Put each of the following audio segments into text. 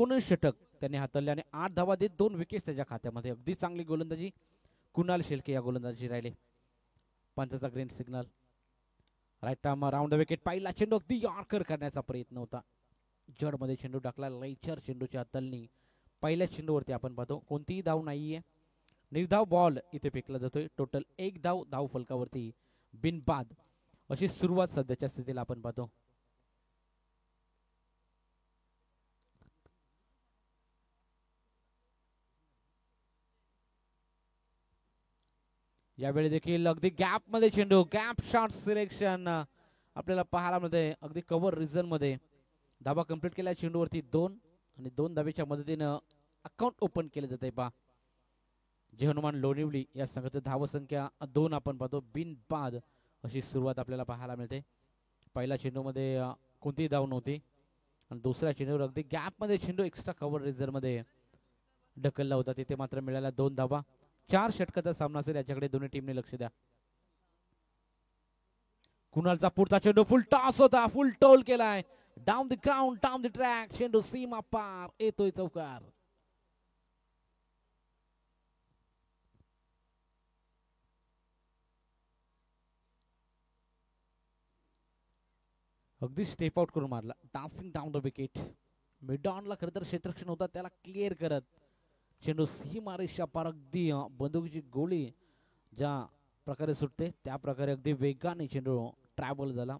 19 षटक त्यांनी हाताळले आणि 8 धावा देत 2 विकेट्स त्याच्या खात्यामध्ये. अगदी चांगली गोलंदाजी कुणाल शेळके या गोलंदाजी राहिले. पंचाचा green signal. Right arm round the wicket. पहिला चेंडू अगदी यॉर्कर करण्याचा प्रयत्न होता. जडमध्ये चेंडू टाकला. लयचर चेंडूची हाताळणी. पहिल्या चेंडूवरती आपण पाहतो कोणतीही धाव नाहीये. निर्धाव बॉल इथे फेकला जातोय. टोटल 1 धाव धाव फलकावरती बिनबाद अशी सुरुवात सध्याच्या स्थितीला आपण पाहतो. यावेळी देखील अगदी गॅप मध्ये चेंडू. गॅप शॉट सिलेक्शन आपल्याला पाहायला मिळते. अगदी कव्हर रिझन मध्ये धावा कंप्लीट केल्या चेंडूवरती 2 आणि 2 धावेच्या मदतीनं अकाउंट ओपन केले जाते. पहा जे हनुमान लोणिवली या संघाची धावसंख्या 2 आपण पाहतो. बिनबाद अशी सुरुवात आपल्याला पाहायला मिळते. पहिल्या चेंडूमध्ये कोणतीही धाव नव्हती आणि दुसऱ्या चेंडूवर अगदी गॅप मध्ये चेंडू एक्स्ट्रा कव्हर रिझन मध्ये ढकलला होता. तिथे मात्र मिळाल्या 2 धावा. 4 षटकाचा सामना असेल याच्याकडे दोन्ही टीमने लक्ष द्या. कुणालचा पुढचा चेंडू फुल टॉस होता. फुल टोल केलाय. Down the ground down the track. चेंडू सीमा पार येतोय चौकार. अगदी स्टेप आउट करून मारला. Dancing down the wicket. Mid ऑनला खरं तर क्षेत्ररक्षण होता त्याला क्लिअर करत चेंडू सीमारेषा पार. अगदी बंदुकीची गोळी ज्या प्रकारे सुटते त्या प्रकारे अगदी वेगाने चेंडू ट्रॅव्हल झाला.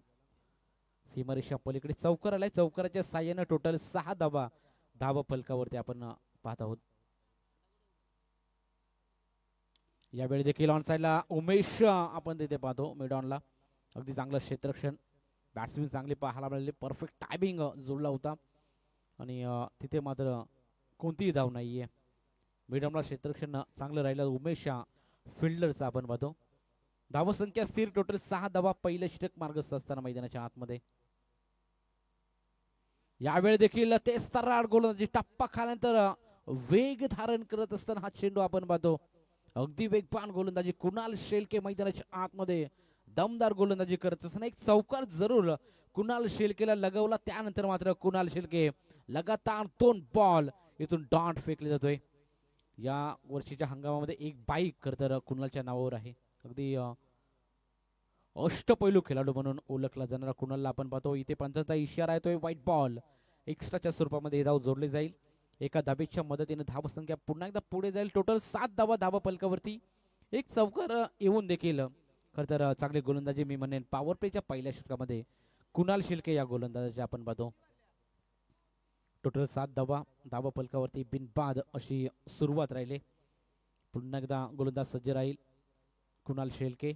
सीमारेषा पलीकडे चौकार आलाय. चौकाराच्या साह्याने टोटल 6 धावा धाव फलकावरती आपण पाहत आहोत. यावेळी देखील ऑन साईडला उमेश आपण तिथे पाहतो. मिड ऑनला अगदी चांगलं क्षेत्ररक्षण. बॅट्समॅन चांगली पाहायला मिळाली. परफेक्ट टायमिंग जुळला होता आणि तिथे मात्र कोणतीही धाव नाहीये. मिडॉनला क्षेत्ररक्षण चांगलं राहिलं. उमेश फिल्डरचा आपण पाहतो. धावसंख्या स्थिर. टोटल 6 धावा पहिलं षटक मार्गस्थ असताना मैदानाच्या आतमध्ये. यावेळी देखील तेच तरार गोलंदाजी. टप्पा खाल्यानंतर वेग धारण करत असताना हा चेंडू आपण पाहतो. अगदी वेगवान गोलंदाजी. कुणाल शेळके मैदानाच्या आतमध्ये दमदार गोलंदाजी करत असताना एक चौकार जरूर कुणाल शेळकेला लगवला. त्यानंतर मात्र कुणाल शेळके लगातार 2 बॉल इथून डॉट फेकले जातोय. या वर्षीच्या हंगामामध्ये एक बाईक खरं तर कुणालच्या नावावर आहे. अगदी अष्टपैलू खेळाडू म्हणून ओळखला जाणारा कुणालला आपण पाहतो. इथे पंचांचा इशारा येतोय. व्हाईट बॉल एक्स्ट्राच्या स्वरूपामध्ये धाव जोडली जाईल. एका धावेच्या मदतीने धावसंख्या पुन्हा एकदा पुढे जाईल. टोटल 7 धावा धावा फलकावरती. एक चौकार येऊन देखील खरं तर चांगली गोलंदाजी मी म्हणेन पॉवर प्लेच्या पहिल्या षटकामध्ये कुणाल शेळके या गोलंदाजाची आपण पाहतो. टोटल 7 धावा धावा फलकावरती बिनबाद अशी सुरुवात राहिली. पुन्हा एकदा गोलंदाज सज्ज राहील कुणाल शेळके.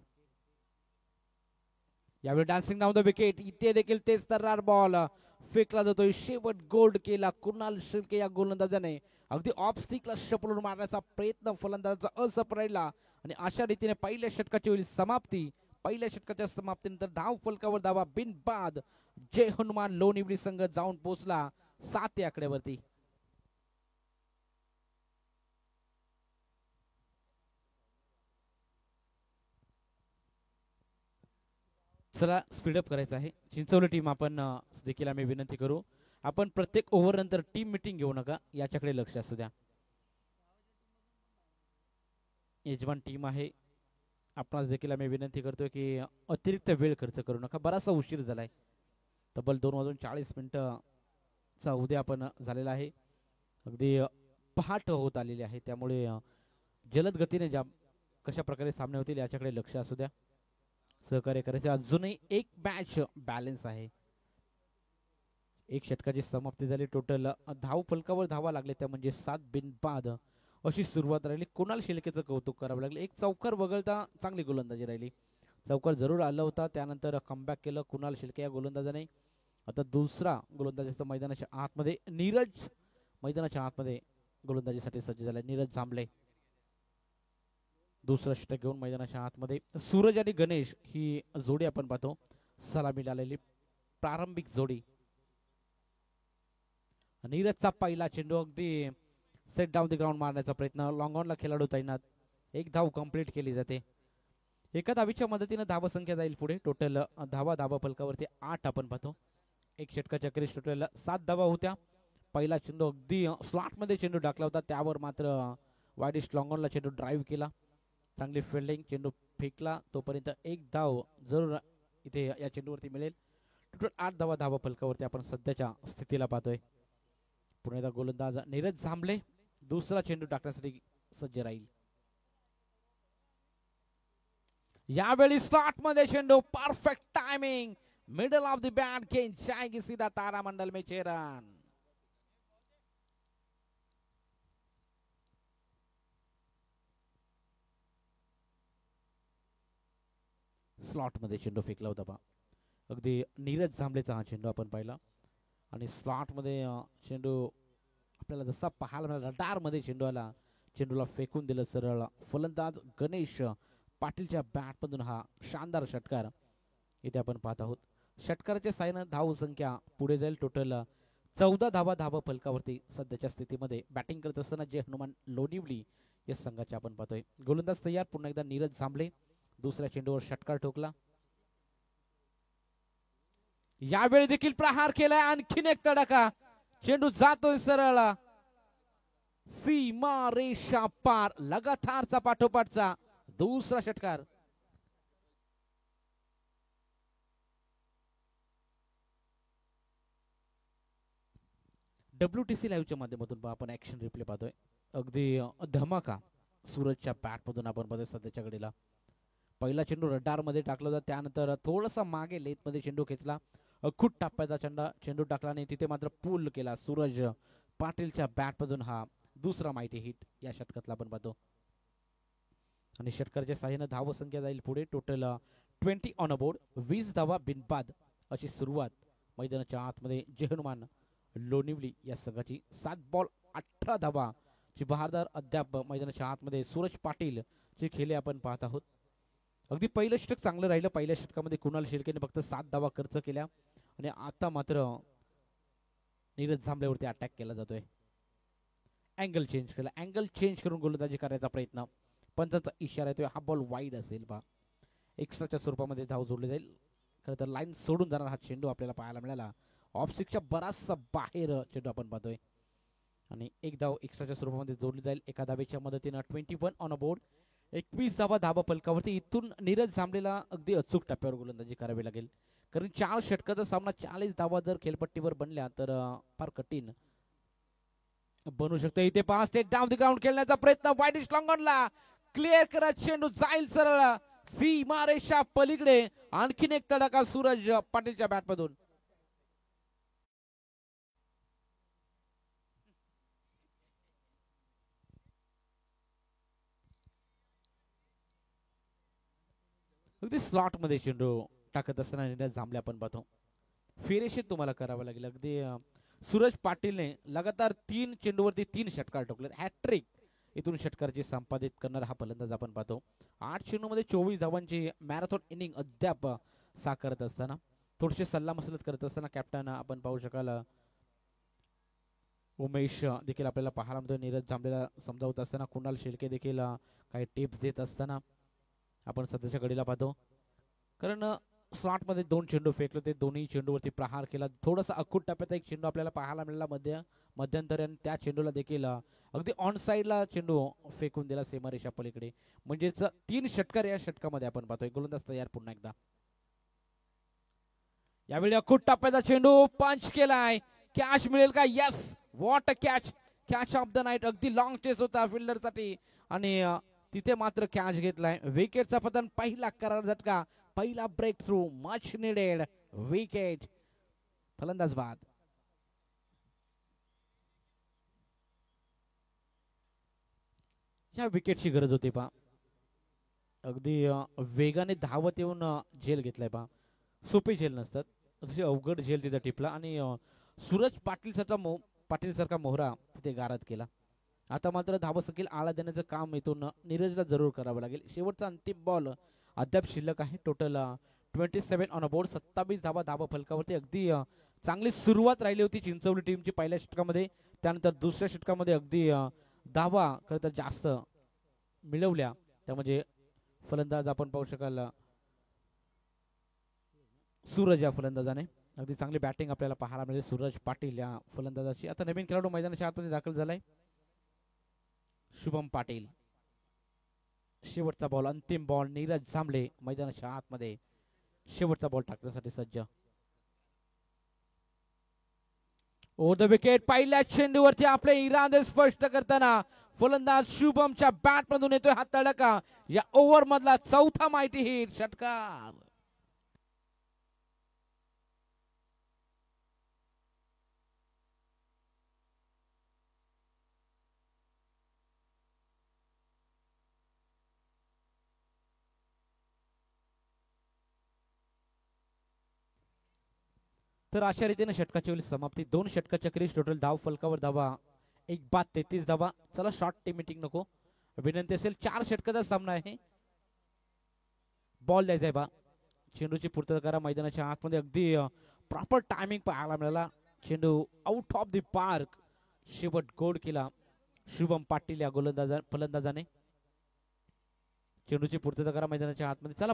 यावेळी डान्सिंग डाऊन द विकेट. इथे देखील तेच तर्रार बॉल फेकला जातोय. शेवट गोल्ड केला कुणाल शेळके या गोलंदाजाने. अगदी ऑफ स्टिकला शपलून मारण्याचा प्रयत्न फलंदाजाचा असफल राहिला आणि अशा रीतीने पहिल्या षटकाची होईल समाप्ती. पहिल्या षटकाच्या समाप्तीनंतर धाव फलकावर धावा बिनबाद. जय हनुमान लोणिवली संघ जाऊन पोहोचला 7 या आकड्यावरती. चला स्पीडअप करायचं आहे. चिंचवली टीम आपण देखील आम्ही विनंती करू आपण प्रत्येक ओव्हर नंतर टीम मीटिंग घेऊ नका याच्याकडे लक्ष असू द्या. यजमान टीम आहे आपणास देखील आम्ही विनंती करतोय की अतिरिक्त वेळ खर्च करू नका. बराचसा उशीर झालाय. तब्बल 2:40 उद्या आपण झालेला आहे. अगदी पहाट होत आलेली आहे त्यामुळे जलद गतीने कशा प्रकारे सामने होतील याच्याकडे लक्ष असू द्या. सहकार्य करायचे. अजूनही एक मॅच बॅलन्स आहे. एक षटकाची समाप्ती झाली. टोटल धाव फलकावर धावा लागले त्या म्हणजे 7 बिनबाद अशी सुरुवात राहिली. कुणाल शेळकेचं कौतुक करावं लागलं. एक चौकार वगळता चांगली गोलंदाजी राहिली. चौकार जरूर आला होता त्यानंतर कमबॅक केलं कुणाल शेळके या गोलंदाजाने. आता दुसरा गोलंदाजाचा मैदानाच्या आतमध्ये नीरज मैदानाच्या आतमध्ये गोलंदाजीसाठी सज्ज झालाय. नीरज जांभळे दुसरा षटक घेऊन मैदानाच्या आतमध्ये. सूरज आणि गणेश ही जोडी आपण पाहतो. सलामी आलेली प्रारंभिक जोडी. नीरजचा पहिला चेंडू अगदी सेट डाऊन द ग्राउंड मारण्याचा प्रयत्न. लॉंग ऑनला खेळाडू तैनात. एक धाव कंप्लीट केली जाते. एका धावीच्या मदतीने धावा संख्या जाईल पुढे. टोटल धावा धावा फलकावरती 8 आपण पाहतो. एक षटकाच्या क्रिस टोटल 7 धावा होत्या. पहिला चेंडू अगदी स्लॉट मध्ये चेंडू टाकला होता, त्यावर मात्र वाईडिश लॉंगॉनला चेंडू ड्राईव्ह केला. चांगली फिल्डिंग, चेंडू फेकला, तोपर्यंत एक धाव जरूर इथे या चेंडूवरती मिळेल. टोटल 8 धावा धावा फलकावरती आपण सध्याच्या स्थितीला पाहतोय. पुन्हा एकदा गोलंदाज नीरज झांबले दुसरा चेंडू टाकण्यासाठी सज्ज राहील. यावेळी स्लॉट मध्ये चेंडू, perfect timing, middle of the bat, गेंद जाएगी सीधा तारामंडल में 6 रन. स्लॉट मध्ये चेंडू फेकला होता पहा, अगदी नीरज झांबलेचा हा चेंडू आपण पाहिला. आणि स्लॉट मध्ये चेंडू आपल्याला जसा पाहायला मिळाला, रडार मध्ये चेंडू आला, चेंडूला फेकून दिलं सरळ. फलंदाज गणेश पाटीलच्या बॅट मधून हा शानदार षटकार इथे आपण पाहत आहोत. षटकाराच्या साहाय्याने धाव संख्या पुढे जाईल. टोटल 14 धावा धावा फलकावरती सध्याच्या स्थितीमध्ये बॅटिंग करत असताना जे हनुमान लोणिवली या संघाचे आपण पाहतोय. गोलंदाज तयार. पुन्हा एकदा नीरज झांबले दुसऱ्या चेंडूवर षटकार ठोकला. यावेळी देखील प्रहार केलाय, आणखीन एक तडाखा, चेंडू जातोय सरळ सीमा रेषा पार. लगातारचा पाठोपाठचा दुसरा षटकार. WTC लाईव्हच्या माध्यमातून आपण ऍक्शन रिप्ले पाहतोय. अगदी धमाका सूरजच्या बॅट मधून आपण पाहतोय सध्याच्या घडीला. पहिला चेंडू रडार मध्ये टाकला होता, त्यानंतर थोडासा मागे लेथ मध्ये चेंडू खेचला, अखूट टप्प्याचा चेंडू टाकला आणि तिथे मात्र पूल केला सूरज पाटीलच्या बॅट मधून. हा दुसरा माहिती हिट या षटकातला आपण पाहतो. आणि षटकाराच्या साहाय्याने धाव संख्या जाईल पुढे. टोटल 20 ऑन अ बोर्ड, 20 धावा बिनबाद अशी सुरुवात मैदानाच्या आतमध्ये जे हनुमान लोणिवली या संघाची. 7 बॉल 18 धावा ची बहारदार अद्याप मैदानाच्या आतमध्ये सूरज पाटील चे खेळे आपण पाहत आहोत. अगदी पहिलं षटक चांगलं राहिलं. पहिल्या षटकामध्ये कुणाल शेळकेने फक्त 7 धावा खर्च केल्या आणि आता मात्र नीरज झांबलेवरती अटॅक केला जातोय. अँगल चेंज केला, अँगल चेंज करून गोलंदाजी करायचा प्रयत्न. पंचाचा इशारा येतोय, हा बॉल वाईड असेल बा. एक्स्ट्राच्या स्वरूपामध्ये धाव जोडली जाईल. खरं तर लाईन सोडून जाणार हा चेंडू आपल्याला पाहायला मिळाला. ऑफ स्टिकच्या बराचसा बाहेर चेंडू आपण पाहतोय. आणि एक धाव एक्स्ट्राच्या स्वरूपामध्ये जोडली जाईल एका धावेच्या मदतीनं. 21 ऑन अ बोर्ड, 21 धावा धावा फलकावरती. इथून नीरज झांबलेला अगदी अचूक टप्प्यावर गोलंदाजी करावी लागेल, कारण 4 षटकाचा सामना 40 धावा जर खेळपट्टीवर बनल्या तर फार कठीण बनू शकतो. इथे 5 स्टेट डाऊन द ग्राउंड खेळण्याचा प्रयत्न, वाईडिश लॉंगॉनला क्लिअर करत चेंडू जाईल सरळ सीमा रेषा पलीकडे. आणखीन एक तडाखा सूरज पाटीलच्या बॅट मधून. अगदी स्लॉट मध्ये चेंडू टाकत असताना नीरज झांबले आपण पाहतो. फेरेशेत तुम्हाला करावं लागेल. अगदी सूरज पाटीलने लगातार 3 चेंडूवरती 3 षटकार ठोकले. हॅट्रिक इथून षटकारची संपादित करणारा हा फलंदाज आपण पाहतो. 8 चेंडूमध्ये 24 धावांची मॅरेथॉन इनिंग अद्याप साकारत असताना, थोडीशी सल्लामसलत करत असताना कॅप्टन आपण पाहू शकाल उमेश देखील आपल्याला पाहायला मिळतो. नीरज झांबलेला समजावत असताना कुणाल शेळके देखील काही टिप्स देत असताना आपण सध्याच्या घडीला पाहतो. कारण स्लॉट मध्ये 2 चेंडू फेकले होते, दोन्ही चेंडूवरती प्रहार केला. थोडासा अखूट टप्प्याचा एक चेंडू आपल्याला पाहायला मिळाला मध्यंतरी, आणि त्या चेंडूला देखील अगदी ऑन साइडला चेंडू फेकून दिला सीमारेषा पलीकडे. म्हणजेच 3 षटकार या षटकामध्ये आपण पाहतोय. गोलंदाज तयार पुन्हा एकदा. यावेळी अखूट टप्प्याचा चेंडू पंच केलाय, कॅच मिळेल का? Yes, what a catch, catch of the night. अगदी लॉंग चेस होता फिल्डर साठी आणि तिथे मात्र कॅच घेतलाय. विकेटचा पतन, पहिला करार झटका, पहिला breakthrough, much needed wicket. फलंदाज बाद. या विकेटची गरज होती पा. अगदी वेगाने धावत येऊन झेल घेतलाय पा. सोपे झेल नसतात, अतिशय अवघड झेल तिथे टिपला आणि सूरज पाटील सारखा मोहरा तिथे गारद केला. आता मात्र धावसंख्येला आळा देण्याचं काम इथून नीरजला जरूर करावं लागेल. शेवटचा अंतिम बॉल अद्याप शिल्लक आहे. टोटल 27 ऑन अ बोर्ड, 27 धावा धावा फलकावरती. अगदी चांगली सुरुवात राहिली होती चिंचवली टीमची पहिल्या षटकामध्ये. त्यानंतर दुसऱ्या षटकामध्ये अगदी धावा खरं तर जास्त मिळवल्या. त्यामध्ये फलंदाज आपण पाहू शकाल सूरज या फलंदाजाने. अगदी चांगली बॅटिंग आपल्याला पाहायला मिळेल सूरज पाटील या फलंदाजाची. आता नवीन खेळाडू मैदानाच्या आतमध्ये दाखल झालाय, शुभम पाटील. शेवटचा बॉल, अंतिम बॉल. नीरज झांबले मैदानाच्या आतमध्ये शेवटचा बॉल टाकण्यासाठी सज्ज. Over the wicket. पहिल्या चेंडूवरती आपले इरादे स्पष्ट करताना फलंदाज शुभमच्या बॅट मधून येतोय हा तडका. या ओव्हर मधला चौथा माहिती हिट, षटकार. तर अशा रीतीने षटकाची वेळी समाप्ती. 2 षटकाच्या क्रीज, टोटल धाव फलकावर धावा 1 बाद 33 धावा. चला शॉर्ट टीम मीटिंग नको, विनंती असेल. 4 षटकाचा सामना आहे. बॉल द्यायचा आहे बा. चेंडूची पूर्तता करा मैदानाच्या आतमध्ये. अगदी प्रॉपर टायमिंग पाहायला मिळाला. चेंडू आउट ऑफ द पार्क. शेवट गोड केला शुभम पाटील या फलंदाजाने. चेंडूची पूर्तता करा मैदानाच्या आतमध्ये. चला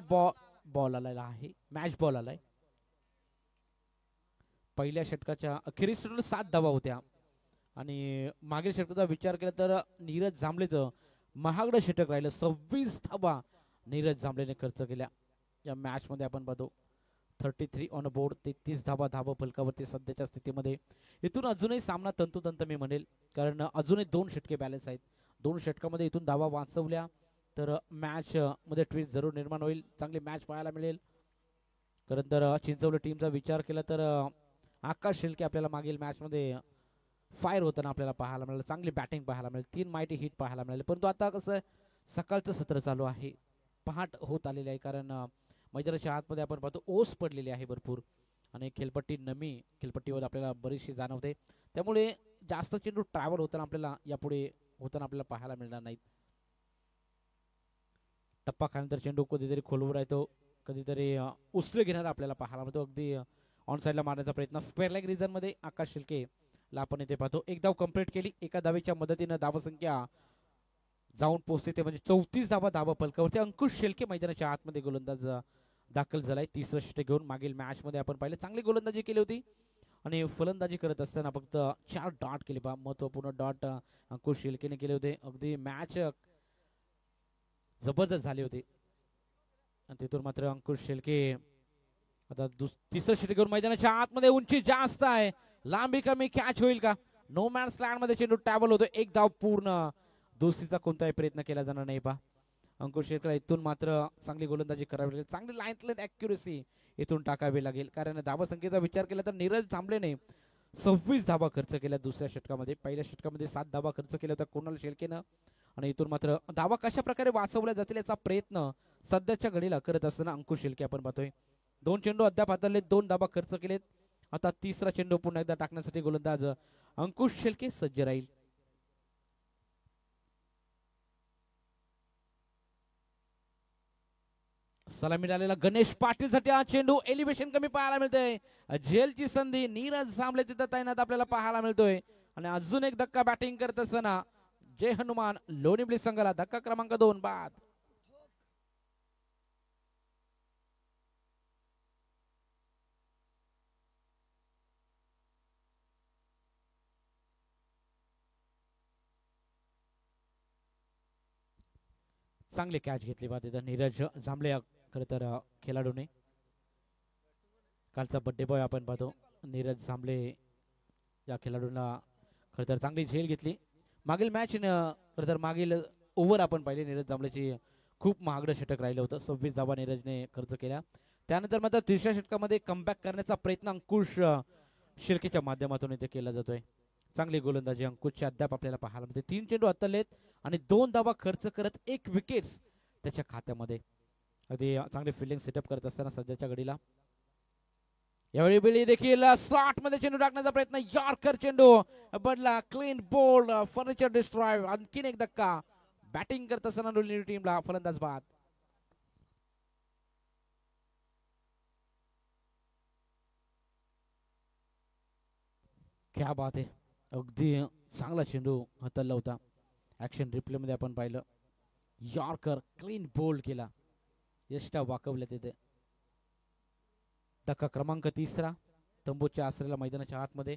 बॉल आलेला आहे, मॅच बॉल आलाय. पहिल्या षटकाच्या अखेरीस 7 धावा होत्या आणि मागील षटकाचा विचार केला तर नीरज झांबलेचं महागडं षटक राहिलं. 26 धावा नीरज झांबलेने खर्च केल्या या मॅच मध्ये. आपण पाहतो 33 ऑन बोर्ड, 33 धावा फलकावरती सध्याच्या स्थितीमध्ये. इथून अजूनही सामना तंतोतंत मी म्हणेल, कारण अजूनही 2 षटके बॅलन्स आहेत. 2 षटकामध्ये इथून धावा वाचवल्या तर मॅच मध्ये ट्विस्ट जरूर निर्माण होईल. चांगली मॅच पाहायला मिळेल. कारण तर चिंचवली टीमचा विचार केला तर आकाश शिल्के आपल्याला मागील मॅच मध्ये फायर होताना आपल्याला पाहायला मिळालं. चांगली बॅटिंग पाहायला मिळेल, 3 माहिती हिट पाहायला मिळाले. परंतु आता कसं सकाळचं सत्र चालू आहे, पहाट होत आलेली आहे. कारण मैदानाच्या आतमध्ये आपण पाहतो ओस पडलेली आहे भरपूर आणि खेळपट्टी नमी खेळपट्टीवर आपल्याला बरीचशी जाणवते. त्यामुळे जास्त चेंडू ट्रॅव्हल होताना आपल्याला यापुढे आपल्याला पाहायला मिळणार नाहीत. टप्पा खाल्यानंतर चेंडू कधीतरी खोलवर येतो, कधीतरी उसले घेणारा आपल्याला पाहायला मिळतो. अगदी ऑन साईडला मारण्याचा प्रयत्न स्क्वेअर लेग रिजन मध्ये आकाश शिल्के ला आपण इथे पाहतो. 1 धाव कंप्लीट केली. एका धावेच्या मदतीने धावसंख्या जाऊन पोहोचते ते म्हणजे 34 धावा फलकावरती. अंकुश शेळके मैदानाच्या आतमध्ये गोलंदाज दाखल झालाय 3रं षटक घेऊन. मागील मॅच मध्ये आपण पाहिलं चांगली गोलंदाजी केली होती आणि फलंदाजी करत असताना फक्त 4 डॉट केले पहा. महत्वपूर्ण डॉट अंकुश शेळकेने केले होते. अगदी मॅच जबरदस्त झाली होती आणि तिथून मात्र अंकुश शेळके आता 3रं षटक घेऊन मैदानाच्या आतमध्ये. उंची जास्त आहे, लांबी कमी, कॅच होईल का? नो मॅन्स लँड मध्ये चेंडू टॅबल होतो. 1 धाव पूर्ण. दुसरीचा कोणताही प्रयत्न केला जाणार नाही पहा. अंकुश शेळकेला इथून मात्र चांगली गोलंदाजी करावी लागेल. चांगली लाईन ॲक्युरेसी इथून टाकावी लागेल, कारण धावसंख्येचा विचार केला तर नीरज झांबलेने 26 धावा खर्च केल्या दुसऱ्या षटकामध्ये. पहिल्या षटकामध्ये 7 धावा खर्च केल्या होत्या कुणाल शेळकेनं आणि इथून मात्र धावा कशा प्रकारे वाचवल्या जातील याचा प्रयत्न सध्याच्या घडीला करत असताना अंकुश शेळके आपण पाहतोय. 2 चेंडू अद्याप हाताळले, 2 धावा खर्च केलेत. आता 3रा चेंडू पुन्हा एकदा टाकण्यासाठी गोलंदाज अंकुश शेळके सज्ज राहील. सलामी मिळालेला गणेश पाटील साठी हा चेंडू. एलिव्हेशन कमी पाहायला मिळतंय. झेलची संधी नीरज झांबले तिथं तैनात आपल्याला पाहायला मिळतोय आणि अजून एक धक्का बॅटिंग करत असताना जय हनुमान लोणीबली संघाला धक्का क्रमांक 2 बाद. चांगली कॅच घेतली बा तिथं नीरज झांबले खरं तर खेळाडूने. कालचा बर्थडे बॉय आपण पाहतो नीरज झांबले या खेळाडूला खरं तर चांगली झेल घेतली. मागील मॅच खरं तर मागील ओव्हर आपण पाहिले नीरज झांबलेची खूप महागडं षटक राहिलं होतं. 26 धावा नीरजने खर्च केल्या. त्यानंतर मात्र 3ऱ्या षटकामध्ये कमबॅक करण्याचा प्रयत्न अंकुश शेळकेच्या माध्यमातून इथे केला जातोय. चांगली गोलंदाजी अंकुशची अद्याप आपल्याला पाहायला मिळते. 3 चेंडू हाताळलेत आणि 2 धावा खर्च करत 1 विकेट त्याच्या खात्यामध्ये. अगदी चांगले फिल्डिंग सेटअप करत असताना सध्याच्या घडीला यावेळी देखील स्लॉट मध्ये चेंडू टाकण्याचा प्रयत्न. यॉर्कर चेंडू बदला, क्लीन बोल्ड, फर्निचर डिस्ट्रॉय. आणखीन एक धक्का बॅटिंग करत असताना दोन्ही टीमला फलंदाज बाद. क्या बात आहे, अगदी चांगला चेंडू हाताळला होता. ऍक्शन रिप्ले मध्ये आपण पाहिलं. यॉर्कर क्लीन बोल्ड केला, यष्टा वाकवल्या तिथे. धक्का क्रमांक 3. तंबूच्या आसरेला मैदानाच्या आतमध्ये,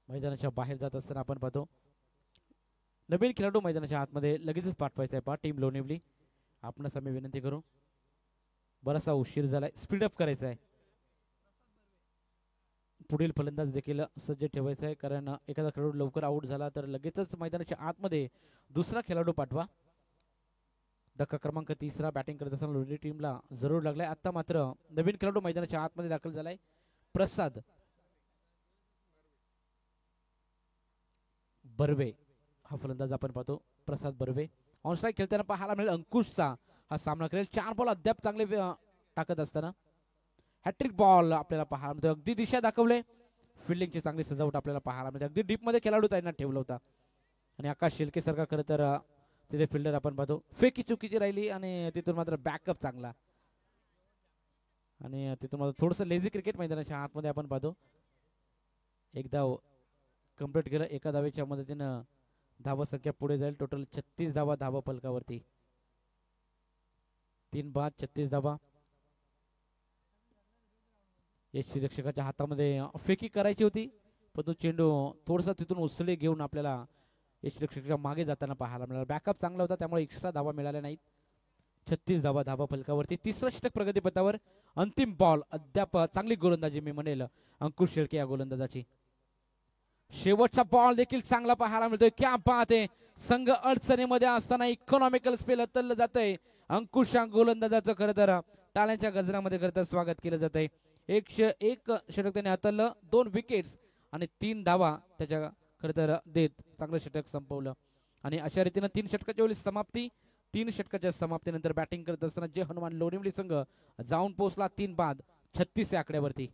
मैदानाच्या बाहेर जात असताना आपण पाहतो नवीन खेळाडू मैदानाच्या आतमध्ये लगेचच पाठवायचा आहे पहा टीम लोणिवली. आपणच आम्ही विनंती करू, बराचसा उशीर झालाय, स्पीडअप करायचा आहे. पुढील फलंदाज देखील सज्ज ठेवायचा आहे, कारण एखादा खेळाडू लवकर आउट झाला तर लगेचच मैदानाच्या आतमध्ये दुसरा खेळाडू पाठवा. धक्का क्रमांक 3 बॅटिंग करत असताना लोणी टीमला जरूर लागलाय. आता मात्र नवीन खेळाडू मैदानाच्या आतमध्ये दाखल झालाय, प्रसाद बर्वे हा फलंदाज आपण पाहतो. प्रसाद बर्वे ऑन स्ट्राईक खेळताना पाहायला मिळेल. अंकुशचा हा सामना करेल. 4 बॉल अद्याप चांगले टाकत असताना हॅट्रिक बॉल आपल्याला पाहायला मिळतो. अगदी दिशा दाखवले, फिल्डिंगची चांगली सजावट आपल्याला पाहायला मिळते. अगदी डीप मध्ये खेळाडू त्यांना ठेवला होता आणि आकाश शेलके सारखा खरं तर तिथे फिल्डर आपण पाहतो. फेकी चुकीची राहिली आणि तिथून मात्र बॅकअप चांगला आणि तिथून मात्र थोडंसं लेझी क्रिकेट मैदानाच्या आतमध्ये आपण पाहतो. एक धाव कंप्लीट केलं. एका धावेच्या मदतीनं धावा संख्या पुढे जाईल. टोटल 36 धावा धावा फलकावरती. 3 बाद 36 धावा. यष्टीरक्षकाच्या हातामध्ये फेकी करायची होती, पण तो चेंडू थोडासा तिथून उसळी घेऊन आपल्याला यष्टीरक्षकाच्या मागे जाताना पाहायला मिळाला. बॅकअप चांगला होता, त्यामुळे एक्स्ट्रा धावा मिळाल्या नाहीत. 36 धावा धावा फलकावरती. तिसरं षटक प्रगतीपथावर. अंतिम बॉल अद्याप चांगली गोलंदाजी मी म्हणेल अंकुश शेळके या गोलंदाजाची. शेवटचा बॉल देखील चांगला पाहायला मिळतोय. क्या बात आहे. संघ अडचणीमध्ये असताना इकॉनॉमिकल स्पेल हतललं जातंय. अंकुश गोलंदाजाचं खरं तर टाळ्यांच्या गजरामध्ये खरं तर स्वागत केलं जात आहे. एक षटक त्याने हाताळलं, 2 विकेट्स आणि 3 धावा त्याच्या खरं तर देत चांगलं षटक संपवलं. आणि अशा रीतीनं 3 षटकाच्या वेळी समाप्ती. 3 षटकाच्या समाप्तीनंतर बॅटिंग करत असताना जय हनुमान लोणिवली संघ जाऊन पोहोचला 3 बाद 36 या आकड्यावरती.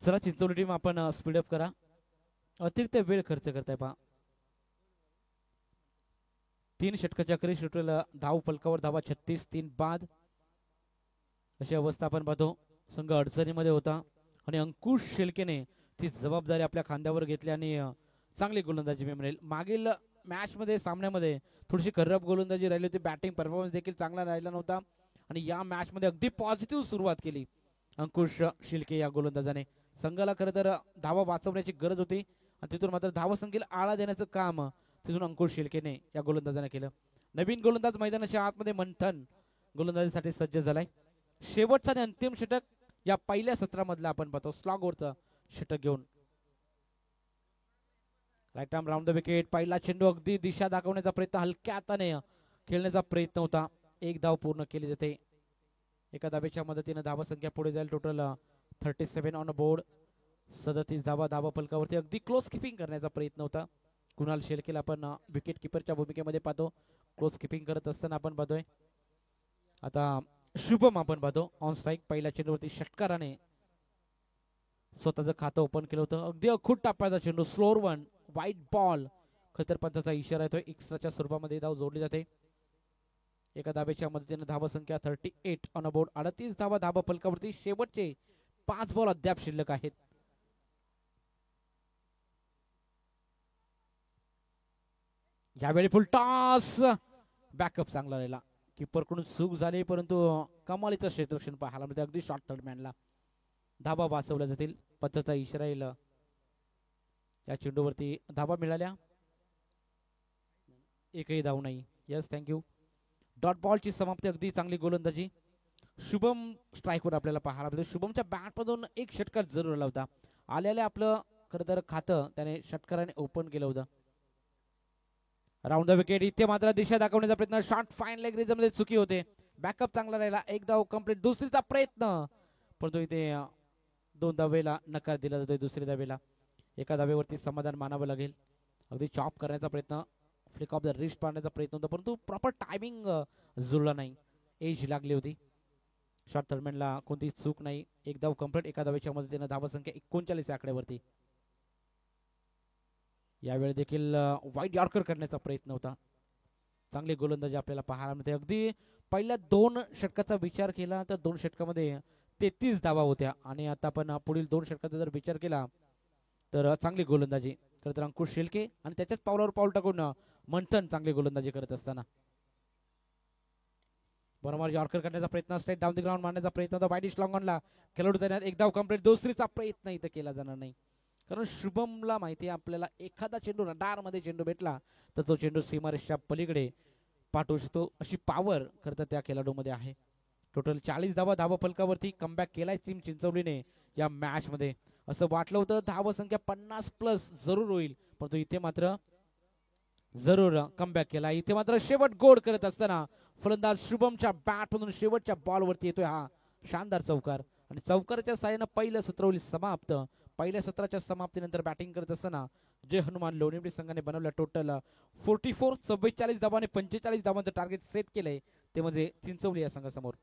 चला चिंचवली टीम आपण स्पीडअप करा, अतिरिक्त वेळ खर्च करताय पहा. 3 षटकाच्या अखेरीस टोटल धाव फलकावर धावा 36, 3 बाद अशी अवस्था आपण पाहतो. संघ अडचणीमध्ये होता आणि अंकुश शेलकेने ती जबाबदारी आपल्या खांद्यावर घेतली आणि चांगली गोलंदाजी मी म्हणेल. मागील मॅच मध्ये सामन्यामध्ये थोडीशी खराब गोलंदाजी राहिली होती. बॅटिंग परफॉर्मन्स देखील चांगला राहिला नव्हता आणि या मॅच मध्ये अगदी पॉझिटिव्ह सुरुवात केली अंकुश शेलके या गोलंदाजाने. संघाला खरं तर धावा वाचवण्याची गरज होती आणि तिथून मात्र धावा संख्येला आळा देण्याचं काम तिथून अंकुश शेलकेने या गोलंदाजाने केलं. नवीन गोलंदाज मैदानाच्या आतमध्ये मंथन गोलंदाजीसाठी सज्ज झालाय. शेवटचा आणि अंतिम षटक या पहिल्या सत्रामधला आपण पाहतो. स्लॉगवरचं षटक घेऊन right arm round the wicket. पहिला चेंडू अगदी दिशा दाखवण्याचा प्रयत्न, हलक्या हाताने खेळण्याचा प्रयत्न होता. 1 धाव पूर्ण केली जाते. एका धावेच्या मदतीने धावा संख्या पुढे जाईल. Total 37 on board. 37 धावा धावा फलकावरती. अगदी क्लोज किपिंग करण्याचा प्रयत्न होता. कुणाल शेलकेला आपण विकेट किपरच्या भूमिकेमध्ये पाहतो. क्लोज किपिंग करत असताना आपण पाहतोय. आता शुभम आपण पाहतो ऑन स्ट्राईक. पहिल्या चेंडूवरती षटकाराने स्वतःचं खातं ओपन केलं होतं. अगदी अखूट टापायचा चेंडू, स्लोअर वन, वाईट बॉल, खतरपंथाचा इशारा येतोय. एक्स्ट्राच्या स्वरूपामध्ये धाव जोडली जाते. एका धावेच्या मदतीने धावा संख्या 38 ऑन बोर्ड. 38 धावा धावा फलकावरती. शेवटचे 5 बॉल अद्याप शिल्लक आहेत. यावेळी फुल टॉस, बॅकअप चांगला राहिला. किपरकडून चूक झाली, परंतु कमालीचं क्षेत्ररक्षण पाहायला मिळते. अगदी शॉर्ट थर्ड मॅनला धावा वाचवल्या जातील. पद्धतीचा इशारा येईल. या चेंडूवरती धावा मिळाल्या, एकही धाव नाही. Yes, thank you. डॉट बॉलची समाप्ती. अगदी चांगली गोलंदाजी. शुभम स्ट्राईकवर आपल्याला पाहायला मिळतो. शुभमच्या बॅटमधून एक षटकार जरूर आला होता. आलेल्या आपलं खरं तर खातं त्याने षटकाराने ओपन केलं होतं. Round the wicket. इथे मात्र दिशा दाखवण्याचा प्रयत्न, शॉर्ट फाईन लेग रिझम मध्ये चुकी होते. बॅकअप चांगला राहिला. 1 धाव कंप्लीट. दुसरीचा प्रयत्न, परंतु इथे 2 धावेला नकार दिला जातोय. दुसरी धावेला एका धावेवरती समाधान मानावं लागेल. अगदी चॉप करण्याचा प्रयत्न, फ्लिक ऑफ द रिस्ट पाडण्याचा प्रयत्न होता, परंतु प्रॉपर टायमिंग जुळला नाही. एज लागली होती. शॉर्ट थर्डमॅनला कोणती चूक नाही. 1 धाव कंप्लीट. एका धावेच्या मदतीने धावा संख्या 39 आकड्यावरती. यावेळी देखील वाईट यॉर्कर करण्याचा प्रयत्न होता. चांगली गोलंदाजी आपल्याला पाहायला मिळते. अगदी पहिल्या 2 षटकाचा विचार केला तर 2 षटकामध्ये 33 धावा होत्या. आणि आता आपण पुढील 2 षटकाचा जर विचार केला तर चांगली गोलंदाजी खरं तर अंकुश शेलके आणि त्याच्याच पावलावर पाऊल टाकून मंथन चांगली गोलंदाजी करत असताना बरोबर यॉर्कर करण्याचा प्रयत्न, स्ट्रेट डाऊन द ग्राउंड मारण्याचा प्रयत्न होता. वाईडिश लॉंग ऑनला खेळाडू तयार, एक धाव कंप्लीट. दुसरीचा प्रयत्न इथं केला जाणार नाही, कारण शुभमला माहिती आहे आपल्याला एखादा चेंडू रडारमध्ये चेंडू भेटला तर तो चेंडू सीमारेषच्या पलीकडे पाठवू शकतो, अशी पॉवर खरं तर त्या खेळाडूमध्ये आहे. टोटल 40 धावा धावा फलकावरती कमबॅक केलाय टीम चिंचवलीने या मॅच मध्ये. असं वाटलं होतं धाव संख्या 50+ जरूर होईल, परंतु इथे मात्र जरूर कमबॅक केला. इथे मात्र शेवट गोड करत असताना फलंदाज शुभमच्या बॅट मधून शेवटच्या बॉलवरती येतोय हा शानदार चौकार, आणि चौकाराच्या साहाय्यानं पहिलं सत्र होईल समाप्त. पहिल्या सत्राच्या समाप्तीनंतर बॅटिंग करत असताना जय हनुमान लोणीवडी संघाने बनवल्या टोटल 44 धावांनी 45 धावांचं टार्गेट सेट केलंय, ते म्हणजे चिंचवली या संघासमोर.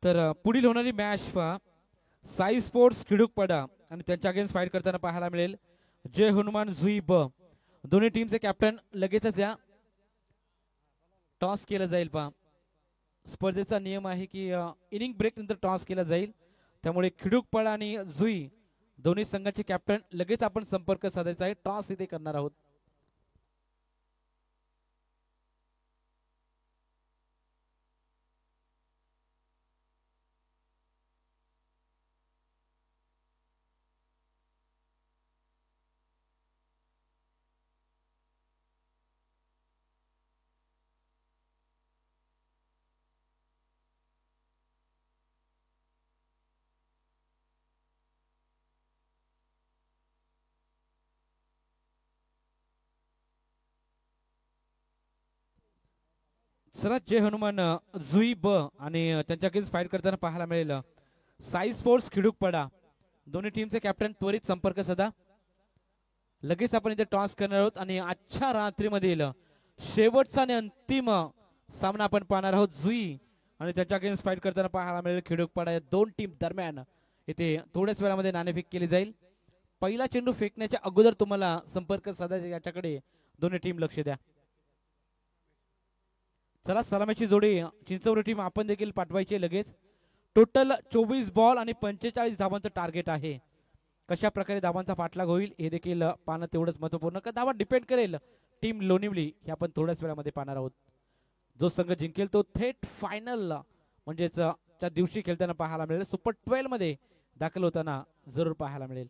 तर पुढील होणारी मॅच साई स्पोर्ट्स खिडूकपाडा आणि त्यांच्या अगेन्स्ट फाईट करताना पाहायला मिळेल जय हनुमान जुई ब. दोन्ही टीमचे कॅप्टन लगेचच या टॉस केलं जाईल. स्पर्धेचा नियम आहे की इनिंग ब्रेक नंतर टॉस केला जाईल, त्यामुळे खिडूकपाडा आणि जुई दोन्ही संघाचे कॅप्टन लगेच आपण संपर्क साधायचा आहे. टॉस इथे करणार आहोत. चला जय हनुमान जुई ब आणि त्यांच्या अगेन्स्ट फाईट करताना पाहायला मिळेल साई स्पोर्ट्स खिडूकपाडा. दोन्ही टीमचे कॅप्टन त्वरित संपर्क साधा. लगेच आपण इथे टॉस करणार आहोत आणि आजच्या रात्रीमधील शेवटचा आणि अंतिम सामना आपण पाहणार आहोत. जुई आणि त्याच्या अगेन्स्ट फाईट करताना पाहायला मिळेल खिडूकपाडा. या दोन टीम दरम्यान इथे थोड्याच वेळामध्ये नाणेफेक केली जाईल. पहिला चेंडू फेकण्याच्या अगोदर तुम्हाला संपर्क साधायचा, याच्याकडे दोन्ही टीम लक्ष द्या. चला सलामीची जोडी चिंचवली टीम आपण देखील पाठवायची लगेच. टोटल 24 बॉल आणि 45 धावांचं टार्गेट आहे. कशा प्रकारे धावांचा पाठलाग होईल हे देखील पाहणं तेवढंच महत्वपूर्ण, का धावा डिपेंड करेल टीम लोणिवली हे आपण थोड्याच वेळामध्ये पाहणार आहोत. जो संघ जिंकेल तो थेट फायनल म्हणजेच त्या दिवशी खेळताना पाहायला मिळेल. सुपर 12 मध्ये दाखल होताना जरूर पाहायला मिळेल.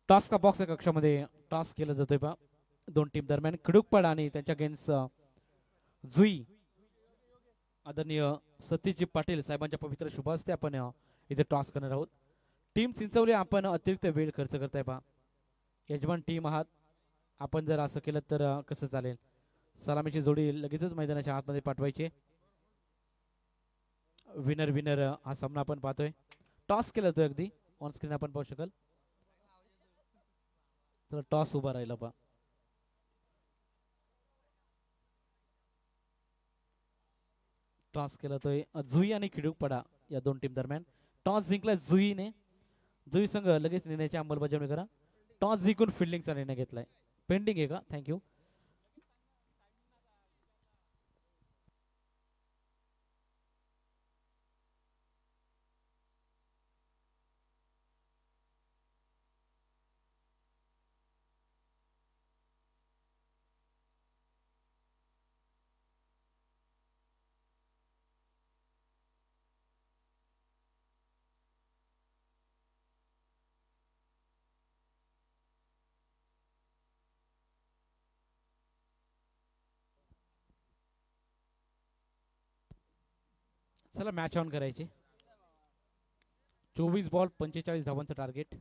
टॉस का बॉक्स कक्षामध्ये टॉस केला जातोय पहा दोन टीम दरम्यान. खिडूकपाडा आणि त्यांच्या अगेन्स्ट जुई. आदरणीय सतीशजी पाटील साहेबांच्या पवित्र शुभ हस्ते आपण इथे टॉस करणार आहोत. टीम चिंचवली आपण अतिरिक्त वेळ खर्च करताय पहा. यजमान टीम आहात, आपण जर असं केलं तर कसं चालेल. सलामीची जोडी लगेचच मैदानाच्या आतमध्ये पाठवायची. विनर विनर हा सामना आपण पाहतोय. टॉस केला जातोय अगदी ऑन स्क्रीन आपण पाहू शकाल. तर टॉस उभा राहिला पहा. टॉस केला जातोय जुई आणि खिडूकपाडा या दोन टीम दरम्यान. टॉस जिंकला जुईने. जुई संघ लगेच निर्णयाची अंमलबजावणी करा. टॉस जिंकून फिल्डिंगचा निर्णय घेतलाय. पेंडिंग आहे का? थँक्यू. चला मॅच ऑन करायचे. 24 बॉल 45 धावांचं टार्गेट.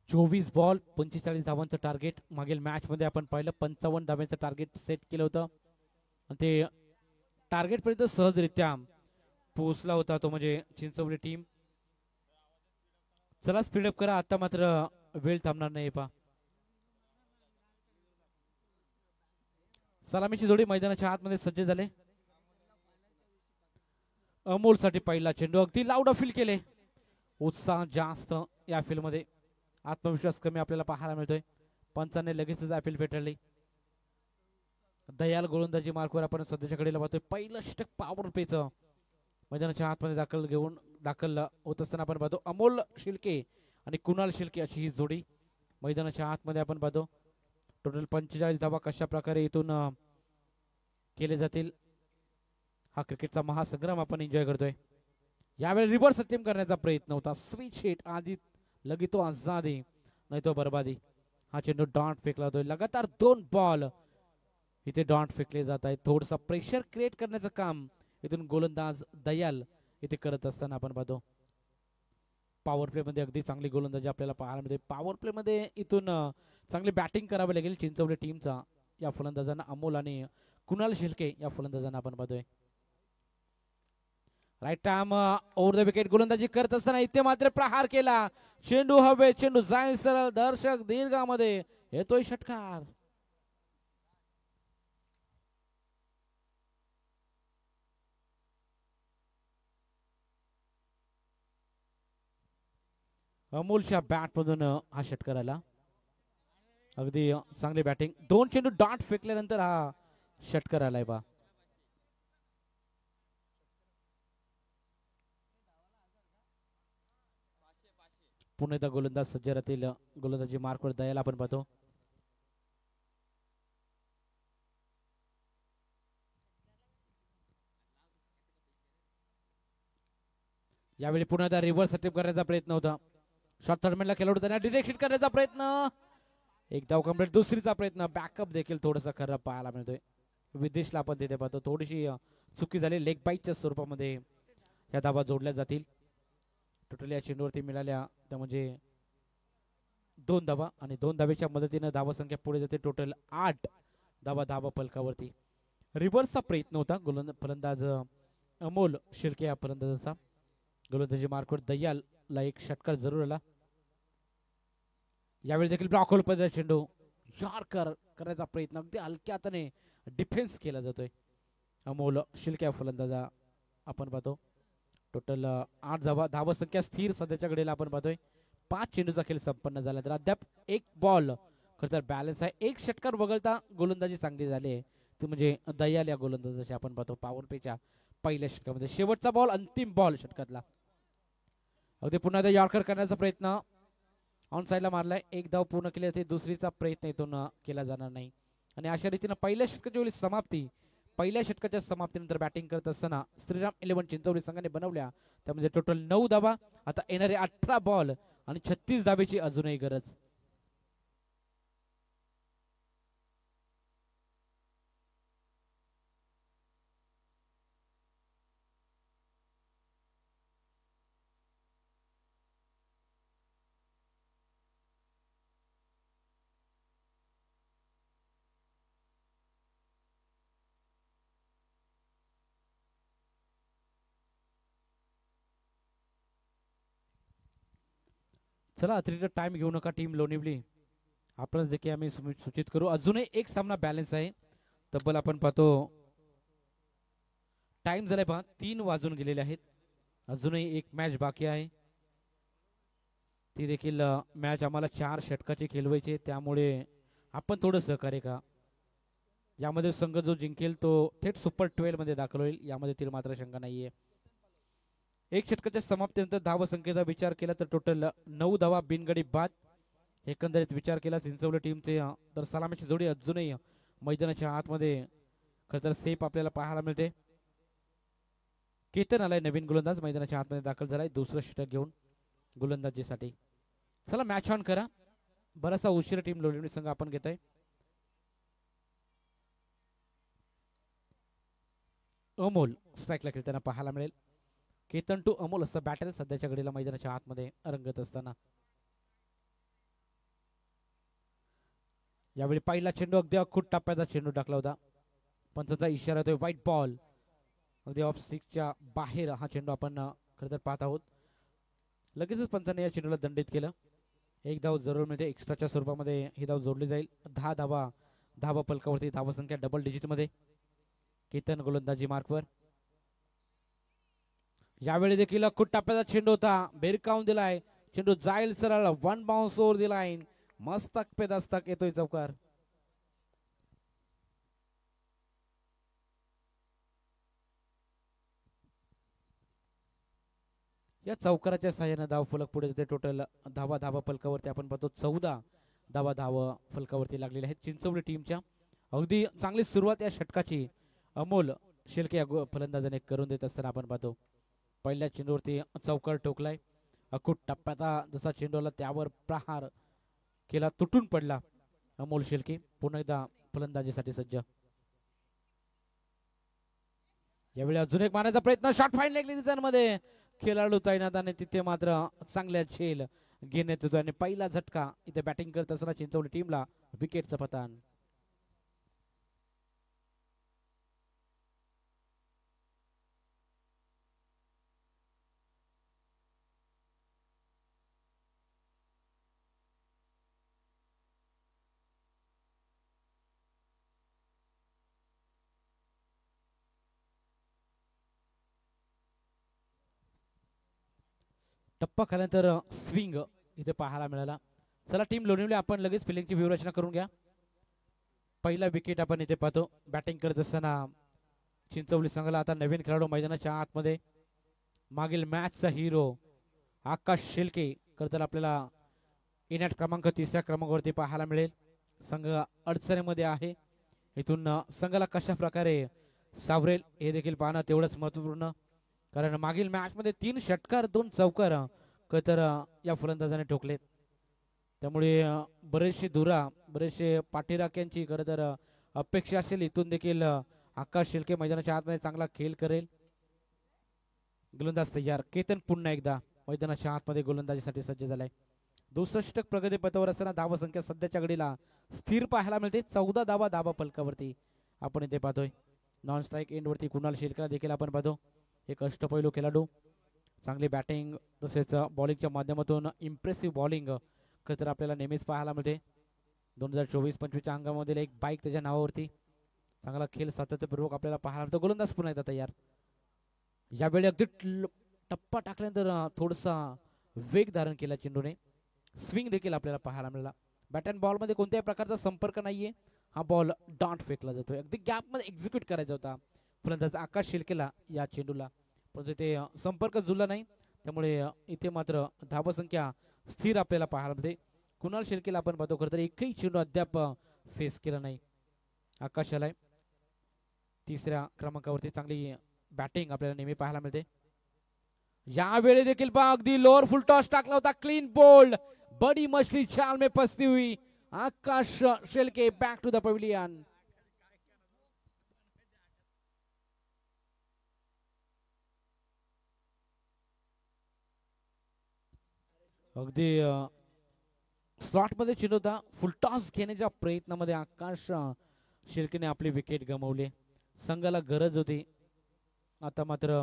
24 बॉल 45 धावांचं टार्गेट. मागील मॅच मध्ये आपण पाहिलं 55 धावांचं टार्गेट सेट केलं होतं आणि ते टार्गेट पर्यंत सहजरित्या पोहोचला होता तो म्हणजे चिंचवली टीम. चला स्पीडअप करा, आता मात्र वेळ थांबणार नाही. पा सलामीची जोडी मैदानाच्या आतमध्ये सज्ज झाले. अमोल साठी पहिला चेंडू, अगदी लाऊड अपील केले. उत्साह जास्त या फील्ड मध्ये, आत्मविश्वास कमी आपल्याला पाहायला मिळतोय. पंचांनी लगेचच अपील फेटाळली. दयाल गोलंदाजी मार्कवर आपण सध्याच्या कडेला पाहतोय. पहिलं षटक पॉवर प्लेचं मैदानाच्या आतमध्ये दाखल होत असताना आपण पाहतो. अमोल शिल्के आणि कुणाल शिल्के अशी ही जोडी मैदानाच्या आतमध्ये आपण पाहतो. टोटल 45 धावा कशा प्रकारे इथून केले जातील, हा क्रिकेटचा महासंग्राम आपण एन्जॉय करतोय. यावेळी रिव्हर्स अटेम्प्ट करण्याचा प्रयत्न होता. स्विच हिट, आधी लगी तो आजादी नाही तो बर्बादी. हा चेंडू डॉट फेकला जातोय. लगातार 2 बॉल इथे डॉट फेकले जात आहेत. थोडसा प्रेशर क्रिएट करण्याचं काम इथून गोलंदाज दयाल इथे करत असताना आपण पाहतो. पॉवर प्ले मध्ये अगदी चांगली गोलंदाजी आपल्याला पाहायला मिळते. पॉवर प्ले मध्ये इथून चांगली बॅटिंग करावी लागेल चिंचवली टीमचा या फलंदाजांना. अमोल आणि कुणाल शिल्के या फलंदाजांना आपण पाहतोय. Right arm over the wicket गोलंदाजी करत असताना इथे मात्र प्रहार केला. चेंडू हवे, चेंडू जाईल सरळ, दर्शक दीर्घामध्ये येतोय षटकार. अमोलच्या बॅट मधून हा षटकार आला. अगदी चांगली बॅटिंग. 2 चेंडू डॉट फेकल्यानंतर हा षटकार आलाय. बा पुन्हा एकदा गोलंदाज सज्ज राहतील. गोलंदाजी मार्कवर द्यायला आपण पाहतो. यावेळी पुन्हा एकदा रिव्हर्स अटेम्प्ट करण्याचा प्रयत्न होता. शॉर्ट थर्डमॅनला खेळाडू त्यांना डिरेक्ट हिट करण्याचा प्रयत्न. एक धाव कंप्लीट. दुसरीचा प्रयत्न. बॅकअप देखील थोडंसं खराब पाहायला मिळतोय. विदेशला आपण तिथे पाहतो. थोडीशी चुकी झाली. लेग बाईटच्या स्वरूपामध्ये या धावा जोडल्या जातील. टोटल या चेंडूवरती मिळाल्या त्या म्हणजे 2 धावा आणि 2 धावेच्या मदतीने धावा संख्या पुढे जाते. टोटल 8 धावा फलकावरती. रिव्हर्सचा प्रयत्न होता फलंदाज अमोल शिर्के या फलंदाजाचा. गोलंदाजी मार्कवर दयालला एक षटकार जरूर आला. यावेळी देखील ब्लॉक होल पद्धत चेंडू यॉर्कर करण्याचा प्रयत्न. अगदी हलक्या हाताने डिफेन्स केला जातोय. अमोल शिल्के फलंदाजा आपण पाहतो. टोटल 8 धावा संख्या स्थिर सध्याच्या घडीला आपण पाहतोय. 5 चेंडूचा खेळ संपन्न झाला तर अद्याप 1 बॉल खरं तर बॅलन्स आहे. 1 षटकार वगळता गोलंदाजी चांगली झाली आहे ती म्हणजे दयाल या गोलंदाजाची आपण पाहतो. पॉवर प्लेच्या पहिल्या षटकामध्ये शेवटचा बॉल, अंतिम बॉल षटकातला. अगदी पुन्हा एकदा यॉर्कर करण्याचा प्रयत्न ऑन साईडला मारलाय. 1 धाव पूर्ण केली जाते. दुसरीचा प्रयत्न इथून केला जाणार नाही. आणि अशा रीतीनं पहिल्या षटकाची वेळी समाप्ती. पहिल्या षटकाच्या समाप्तीनंतर बॅटिंग करत असताना श्रीराम 11 चिंचवली संघाने बनवल्या त्यामध्ये टोटल 9 धावा. आता येणारे 18 बॉल आणि 36 धावेची अजूनही गरज. चला अतिरिक्त टाइम घेऊ नका टीम लोणिवली. आपणच देखील आम्ही सूचित करू. अजूनही एक सामना बॅलन्स आहे. तब्बल आपण पाहतो टाइम झालाय पहा 3 वाजून गेलेले आहेत. अजूनही एक मॅच बाकी आहे. ती देखील मॅच आम्हाला 4 षटकाची खेळवायची. त्यामुळे आपण थोडं सहकार्य का. यामध्ये संघ जो जिंकेल तो थेट सुपर 12 मध्ये दाखल होईल. यामध्ये तील मात्र शंका नाहीये. 1 षटकाच्या समाप्तीनंतर धावा संख्येचा विचार केला तर टोटल 9 धावा बिनगडी बाद. एकंदरीत विचार केला चिंचवली टीमचे तर सलामीची जोडी अजूनही मैदानाच्या आतमध्ये खरं तर सेफ आपल्याला पाहायला मिळते. केतन आलाय नवीन गोलंदाज मैदानाच्या आतमध्ये दाखल झालाय दुसरं षटक घेऊन गोलंदाजीसाठी. चला मॅच ऑन करा. बराचसा उशीर टीम लोणिवली संघ आपण घेत आहे. अमोल स्ट्राईकला खेळताना पाहायला मिळेल. केतन टू अमोल असं बॅटल सध्याच्या घडीला मैदानाच्या आतमध्ये रंगत असताना यावेळी पहिला चेंडू अगदी अखूट टप्प्याचा चेंडू टाकला होता. पंचाचा इशारा येतोय व्हाईट बॉल. अगदी ऑफ स्टिकच्या बाहेर हा चेंडू आपण खरं तर पाहत आहोत. लगेचच पंचाने या चेंडूला दंडित केलं. एक धाव जरूर मिळते. एक्स्ट्राच्या स्वरूपामध्ये ही धाव जोडली जाईल. 10 धावा फलकावरती धावा संख्या डबल डिजिट मध्ये. केतन गोलंदाजी मार्कवर. यावेळी देखील अखूट टप्प्याचा चेंडू होता. बेरकावून दिलाय चेंडू. जाईल सरळ. वन बाउन्स ओव्हर दी लाईन. मस्तक पे दस्तक येतोय चौकार. या चौकाराच्या सहाय्याने धाव फलक पुढे जाते. टोटल धावा फलकावरती आपण पाहतो 14 धावा फलकावरती लागलेल्या आहेत चिंचवली टीमच्या. अगदी चांगली सुरुवात या षटकाची अमोल शेलके या फलंदाजाने करून देत असताना आपण पाहतो. पहिल्या चेंडूवरती चौकार ठोकलाय. अखूट टप्प्याचा जसा चेंडू आला त्यावर प्रहार केला. तुटून पडला अमोल शेलके. पुन्हा एकदा फलंदाजीसाठी सज्ज. यावेळी अजून एक मारण्याचा प्रयत्न. शॉट फाईन लेग मध्ये खेळाडू तैनात आणि तिथे मात्र चांगल्या झेल घेण्यात येतो आणि पहिला झटका इथे बॅटिंग करत असताना चिंचवली टीमला विकेटचं पतन. टप्पा खाल्यानंतर स्विंग इथे पाहायला मिळाला. चला टीम लोणीवली आपण लगेच फिलिंगची व्यूहरचना करून घ्या. पहिला विकेट आपण इथे पाहतो. बॅटिंग करत असताना चिंचवली संघाला आता नवीन खेळाडू मैदानाच्या आतमध्ये. मागील मॅचचा हिरो आकाश शेलके करताना आपल्याला इनॅट क्रमांक 3 क्रमांकावरती पाहायला मिळेल. संघ अडचणीमध्ये आहे. इथून संघाला कशा प्रकारे सावरेल हे देखील पाहणं तेवढंच महत्वपूर्ण. कारण मागील मॅच मध्ये 3 षटकार 2 चौकार तर या फलंदाजाने ठोकलेत. त्यामुळे बरेचसे बरेचसे पाठीराख्यांची खरं तर अपेक्षा असेल इथून देखील आकाश शेलके मैदानाच्या आतमध्ये चांगला खेळ करेल. गोलंदाज तयार. केतन पुन्हा एकदा मैदानाच्या आतमध्ये गोलंदाजीसाठी सज्ज झालाय. दुसरं षटक प्रगती पथावर असताना धावा संख्या सध्याच्या घडीला स्थिर पाहायला मिळते. 14 धावा फलकावरती आपण इथे पाहतोय. नॉन स्ट्राईक एंड वरती कुणाल शेलकेला देखील आपण पाहतो. एक अष्टपैलू खेळाडू. चांगली बॅटिंग तसेच बॉलिंगच्या माध्यमातून इम्प्रेसिव्ह बॉलिंग खरं तर आपल्याला नेहमीच पाहायला मिळते. 2024-25 अंगामध्ये एक बाईक त्याच्या नावावरती. चांगला खेळ सातत्यपूर्वक आपल्याला पाहायला मिळतो. गोलंदाज पुन्हा एकदा तयार. यावेळी अगदी टप्पा टाकल्यानंतर थोडासा वेग धारण केला चेंडूने. स्विंग देखील आपल्याला पाहायला मिळाला. बॅट अँड बॉल मध्ये कोणत्याही प्रकारचा संपर्क नाहीये. हा बॉल डॉट फेकला जातोय. अगदी गॅप मध्ये एक्झिक्यूट करायचा होता फलंदाज आकाश शेलकेला या चेंडूला, परंतु ते संपर्क जुळला नाही. त्यामुळे इथे मात्र धावा संख्या स्थिर आपल्याला पाहायला मिळते. कुणाल शेलकेला आपण पाहतो खरं तर एकही चेंडू अद्याप फेस केला नाही. आकाशाला 3ऱ्या क्रमांकावरती चांगली बॅटिंग आपल्याला नेहमी पाहायला मिळते. यावेळी देखील पहा अगदी लोअर फुल टॉस टाकला होता. Clean bowled. बडी मछली चाल में फंसती हुई Akash Shelke back to the pavilion. अगदी स्लॉट मध्ये चेंडू होता. फुलटॉस घेण्याच्या प्रयत्नामध्ये आकाश शेलकेने आपली विकेट गमावली. संघाला गरज होती. आता मात्र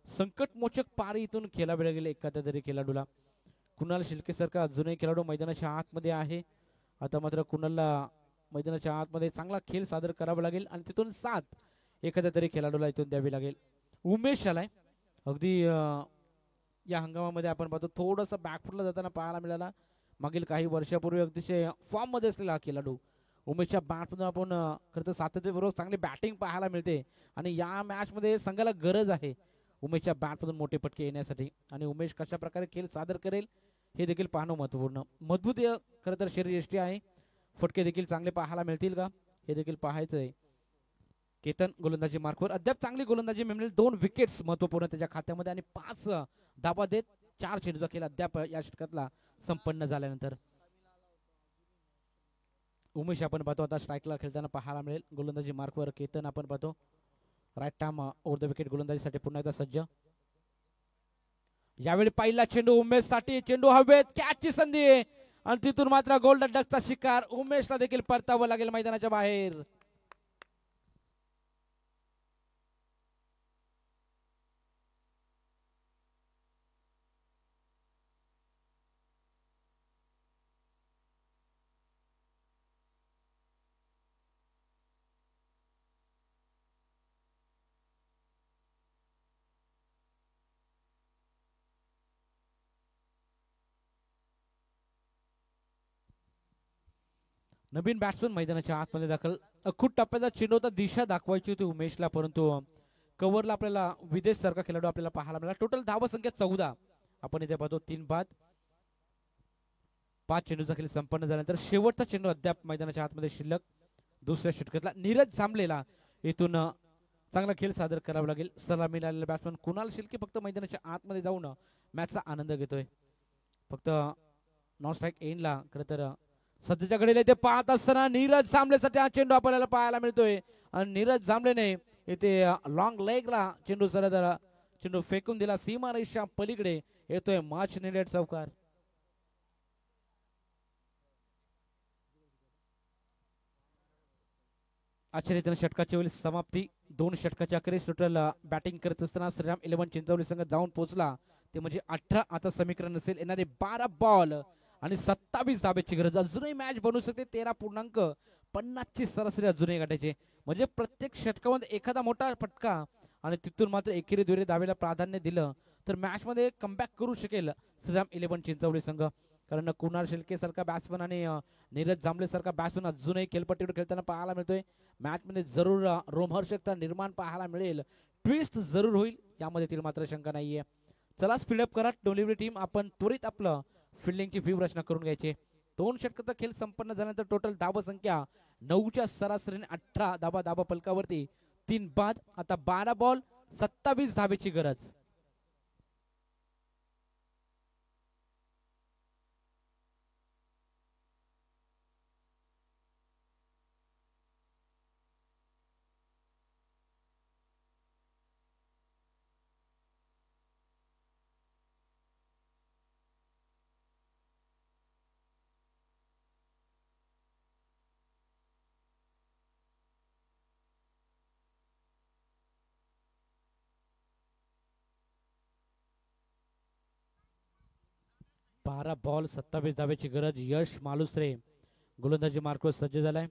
संकटमोचक पारी इथून खेळावे लागेल एखाद्या तरी खेळाडूला. कुणाल शेलके सारखा अजूनही खेळाडू मैदानाच्या आतमध्ये आहे. आता मात्र कुणालला मैदानाच्या आतमध्ये चांगला खेळ सादर करावा लागेल आणि तिथून साथ एखाद्या तरी खेळाडूला इथून द्यावी लागेल. उमेश आलाय. अगदी या हंगामामध्ये आपण पाहतो थोडंसं बॅकफुटला जाताना पाहायला मिळाला. मागील काही वर्षापूर्वी अतिशय फॉर्म मध्ये असलेला हा खेळाडू. उमेशच्या बॅटमधून आपण खरं तर सातत्यपूर्वक चांगली बॅटिंग पाहायला मिळते आणि या मॅच मध्ये संघाला गरज आहे उमेशच्या बॅटमधून मोठे फटके येण्यासाठी. आणि उमेश कशा प्रकारे खेळ सादर करेल हे देखील पाहणं महत्वपूर्ण. मजबूत खरं तर शरीरयष्टी आहे. फटके देखील चांगले पाहायला मिळतील का हे देखील पाहायचं आहे. केतन गोलंदाजी मार्कवर अद्याप चांगली गोलंदाजी मिळेल. 2 विकेट्स महत्वपूर्ण त्याच्या खात्यामध्ये आणि 5 धावा देत 4 चेंडूचा खेळ अद्याप या षटकातला संपन्न झाल्यानंतर. उमेश आपण पाहतो आता स्ट्राईकला खेळताना पाहायला मिळेल. गोलंदाजी मार्कवर केतन आपण पाहतो. Right time over the wicket गोलंदाजीसाठी पुन्हा एकदा सज्ज. यावेळी पहिला चेंडू उमेश साठी. चेंडू हवेत. कॅचची संधी आणि तिथून मात्र गोल्डन डकचा शिकार उमेशला देखील परतावं लागेल मैदानाच्या बाहेर. नवीन बॅट्समन मैदानाच्या आतमध्ये दाखल. अखूट टप्प्याचा चेंडू होता, दिशा दाखवायची होती उमेशला, परंतु कव्हरला आपल्याला विदेश सारखा खेळाडू आपल्याला पाहायला मिळाला. टोटल धावा संख्या 14 आपण इथे पाहतो. 3 बाद 5 चेंडूचा खेळ संपन्न झाल्यानंतर शेवटचा चेंडू अद्याप मैदानाच्या आतमध्ये शिल्लक. दुसऱ्या षटकातला नीरज जांभलेला इथून चांगला खेळ सादर करावा लागेल. सलामी मिळालेला बॅट्समन कुणाल शिल्के फक्त मैदानाच्या आतमध्ये जाऊन मॅचचा आनंद घेतोय. फक्त नॉन स्ट्राईक एंडला खरं तर सध्याच्या घडीला इथे पाहत असताना नीरज जांभलेसाठी हा चेंडू आपल्याला पाहायला मिळतोय. आणि नीरज जांभलेने इथे लॉंग लेगला चेंडू सरळ चेंडू फेकून दिला. सीमारेषा पलीकडे येतोय मच नीडेड चौकार. अशा रीतीने षटकाची वेळी समाप्ती. 2 षटकाच्या अखेरीस टोटल बॅटिंग करत असताना श्रीराम 11 चिंचवली संघ जाऊन पोहोचला ते म्हणजे 18. आता समीकरण असेल येणारे 12 बॉल आणि 27 धाब्याची गरज. अजूनही मॅच बनवू शकते. 13.50 ची सरासरी अजूनही गाठायची. म्हणजे प्रत्येक षटकामध्ये एखादा मोठा फटका आणि तिथून मात्र एकेरी दुहेरी धावेला प्राधान्य दिलं तर मॅच मध्ये कमबॅक करू शकेल श्रीराम 11 चिंचवली संघ. कारण कुणाल शिल्के सारखा बॅट्समन आणि नीरज जांभले सारखा बॅट्समन अजूनही खेळपट्टीवर खेळताना पाहायला मिळतोय. मॅच मध्ये जरूर रोमहर्षकता निर्माण पाहायला मिळेल. ट्विस्ट जरूर होईल यामध्ये मात्र शंका नाहीये. चला स्पीडअप करा डोलिव्हरी टीम. आपण त्वरित आपलं फिल्डिंगची व्यूह रचना करून घ्यायची. 2 षटकाचा खेळ संपन्न झाल्यानंतर टोटल धावा संख्या 9च्या सरासरीने 18 धाबा फलकावरती. 3 बाद. आता 12 बॉल 27 धावेची गरज. बारा बॉल 27 धावेची गरज. यश मालुसरे गोलंदाजी मार्कवर सज्ज झालाय.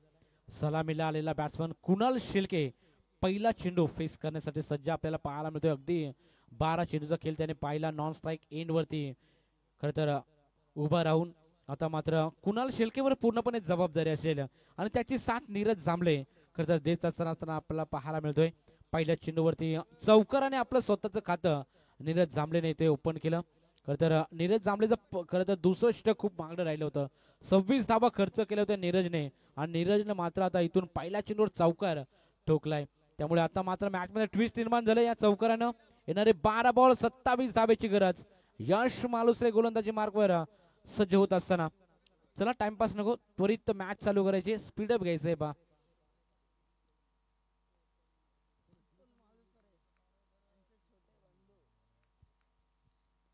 सलामीला आलेला बॅट्समन कुणाल शिल्के पहिला चेंडू फेस करण्यासाठी सज्ज आपल्याला पाहायला मिळतोय. अगदी 12 चेंडूचा खेळ त्याने पाहिला नॉन स्ट्राईक एंड वरती खर तर उभा राहून. आता मात्र कुणाल शिल्केवर पूर्णपणे जबाबदारी असेल आणि त्याची साथ नीरज जांभले खर तर देत असताना आपल्याला पाहायला मिळतोय. पहिल्या चेंडूवरती चौकाराने आपलं स्वतःचं खातं नीरज जांभलेने ते ओपन केलं. खरं तर नीरज जांभलेचं खरं तर दुसरं षटक खूप मागणं राहिलं होतं. 26 धाबा खर्च केले होते नीरजने आणि नीरजने मात्र आता इथून पहिल्या चेंडूवर चौकार ठोकलाय. त्यामुळे आता मात्र मॅच मध्ये ट्विस्ट निर्माण झालं या चौकारानं. येणारे 12 बॉल 27 धाब्याची गरज. यश मालुसरे गोलंदाजी मार्कवर सज्ज होत असताना चला टाइमपास नको त्वरित मॅच चालू करायची. स्पीडअप घ्यायचंय पा.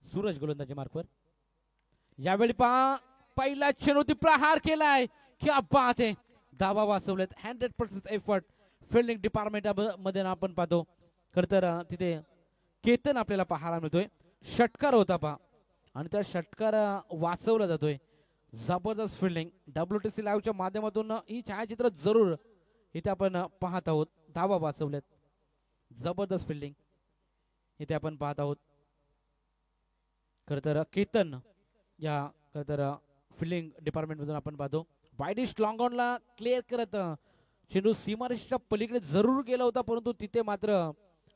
सूरज गोलंदाजी मार्कवर यावेळी पहा पहिला चेंडूवरती प्रहार केलाय. क्या बात आहे. धावा वाचवलेत. 100% एफर्ट फिल्डिंग डिपार्टमेंट मध्ये आपण पाहतो. खरं तर तिथे केतन आपल्याला पाहायला मिळतोय. षटकार होता पहा आणि त्या षटकार वाचवला जातोय. जबरदस्त फिल्डिंग. WTC लाईव्हच्या माध्यमातून ही छायाचित्र जरूर इथे आपण पाहत आहोत. धावा वाचवल्यात. जबरदस्त फिल्डिंग इथे आपण पाहत आहोत. खरं तर केतन या खरं तर फिल्डिंग डिपार्टमेंट मधून आपण पाहतो. वाईडिश लॉंग ऑनला क्लिअर करत चेंडू सीमारेषेच्या पलीकडे जरूर गेला होता परंतु तिथे मात्र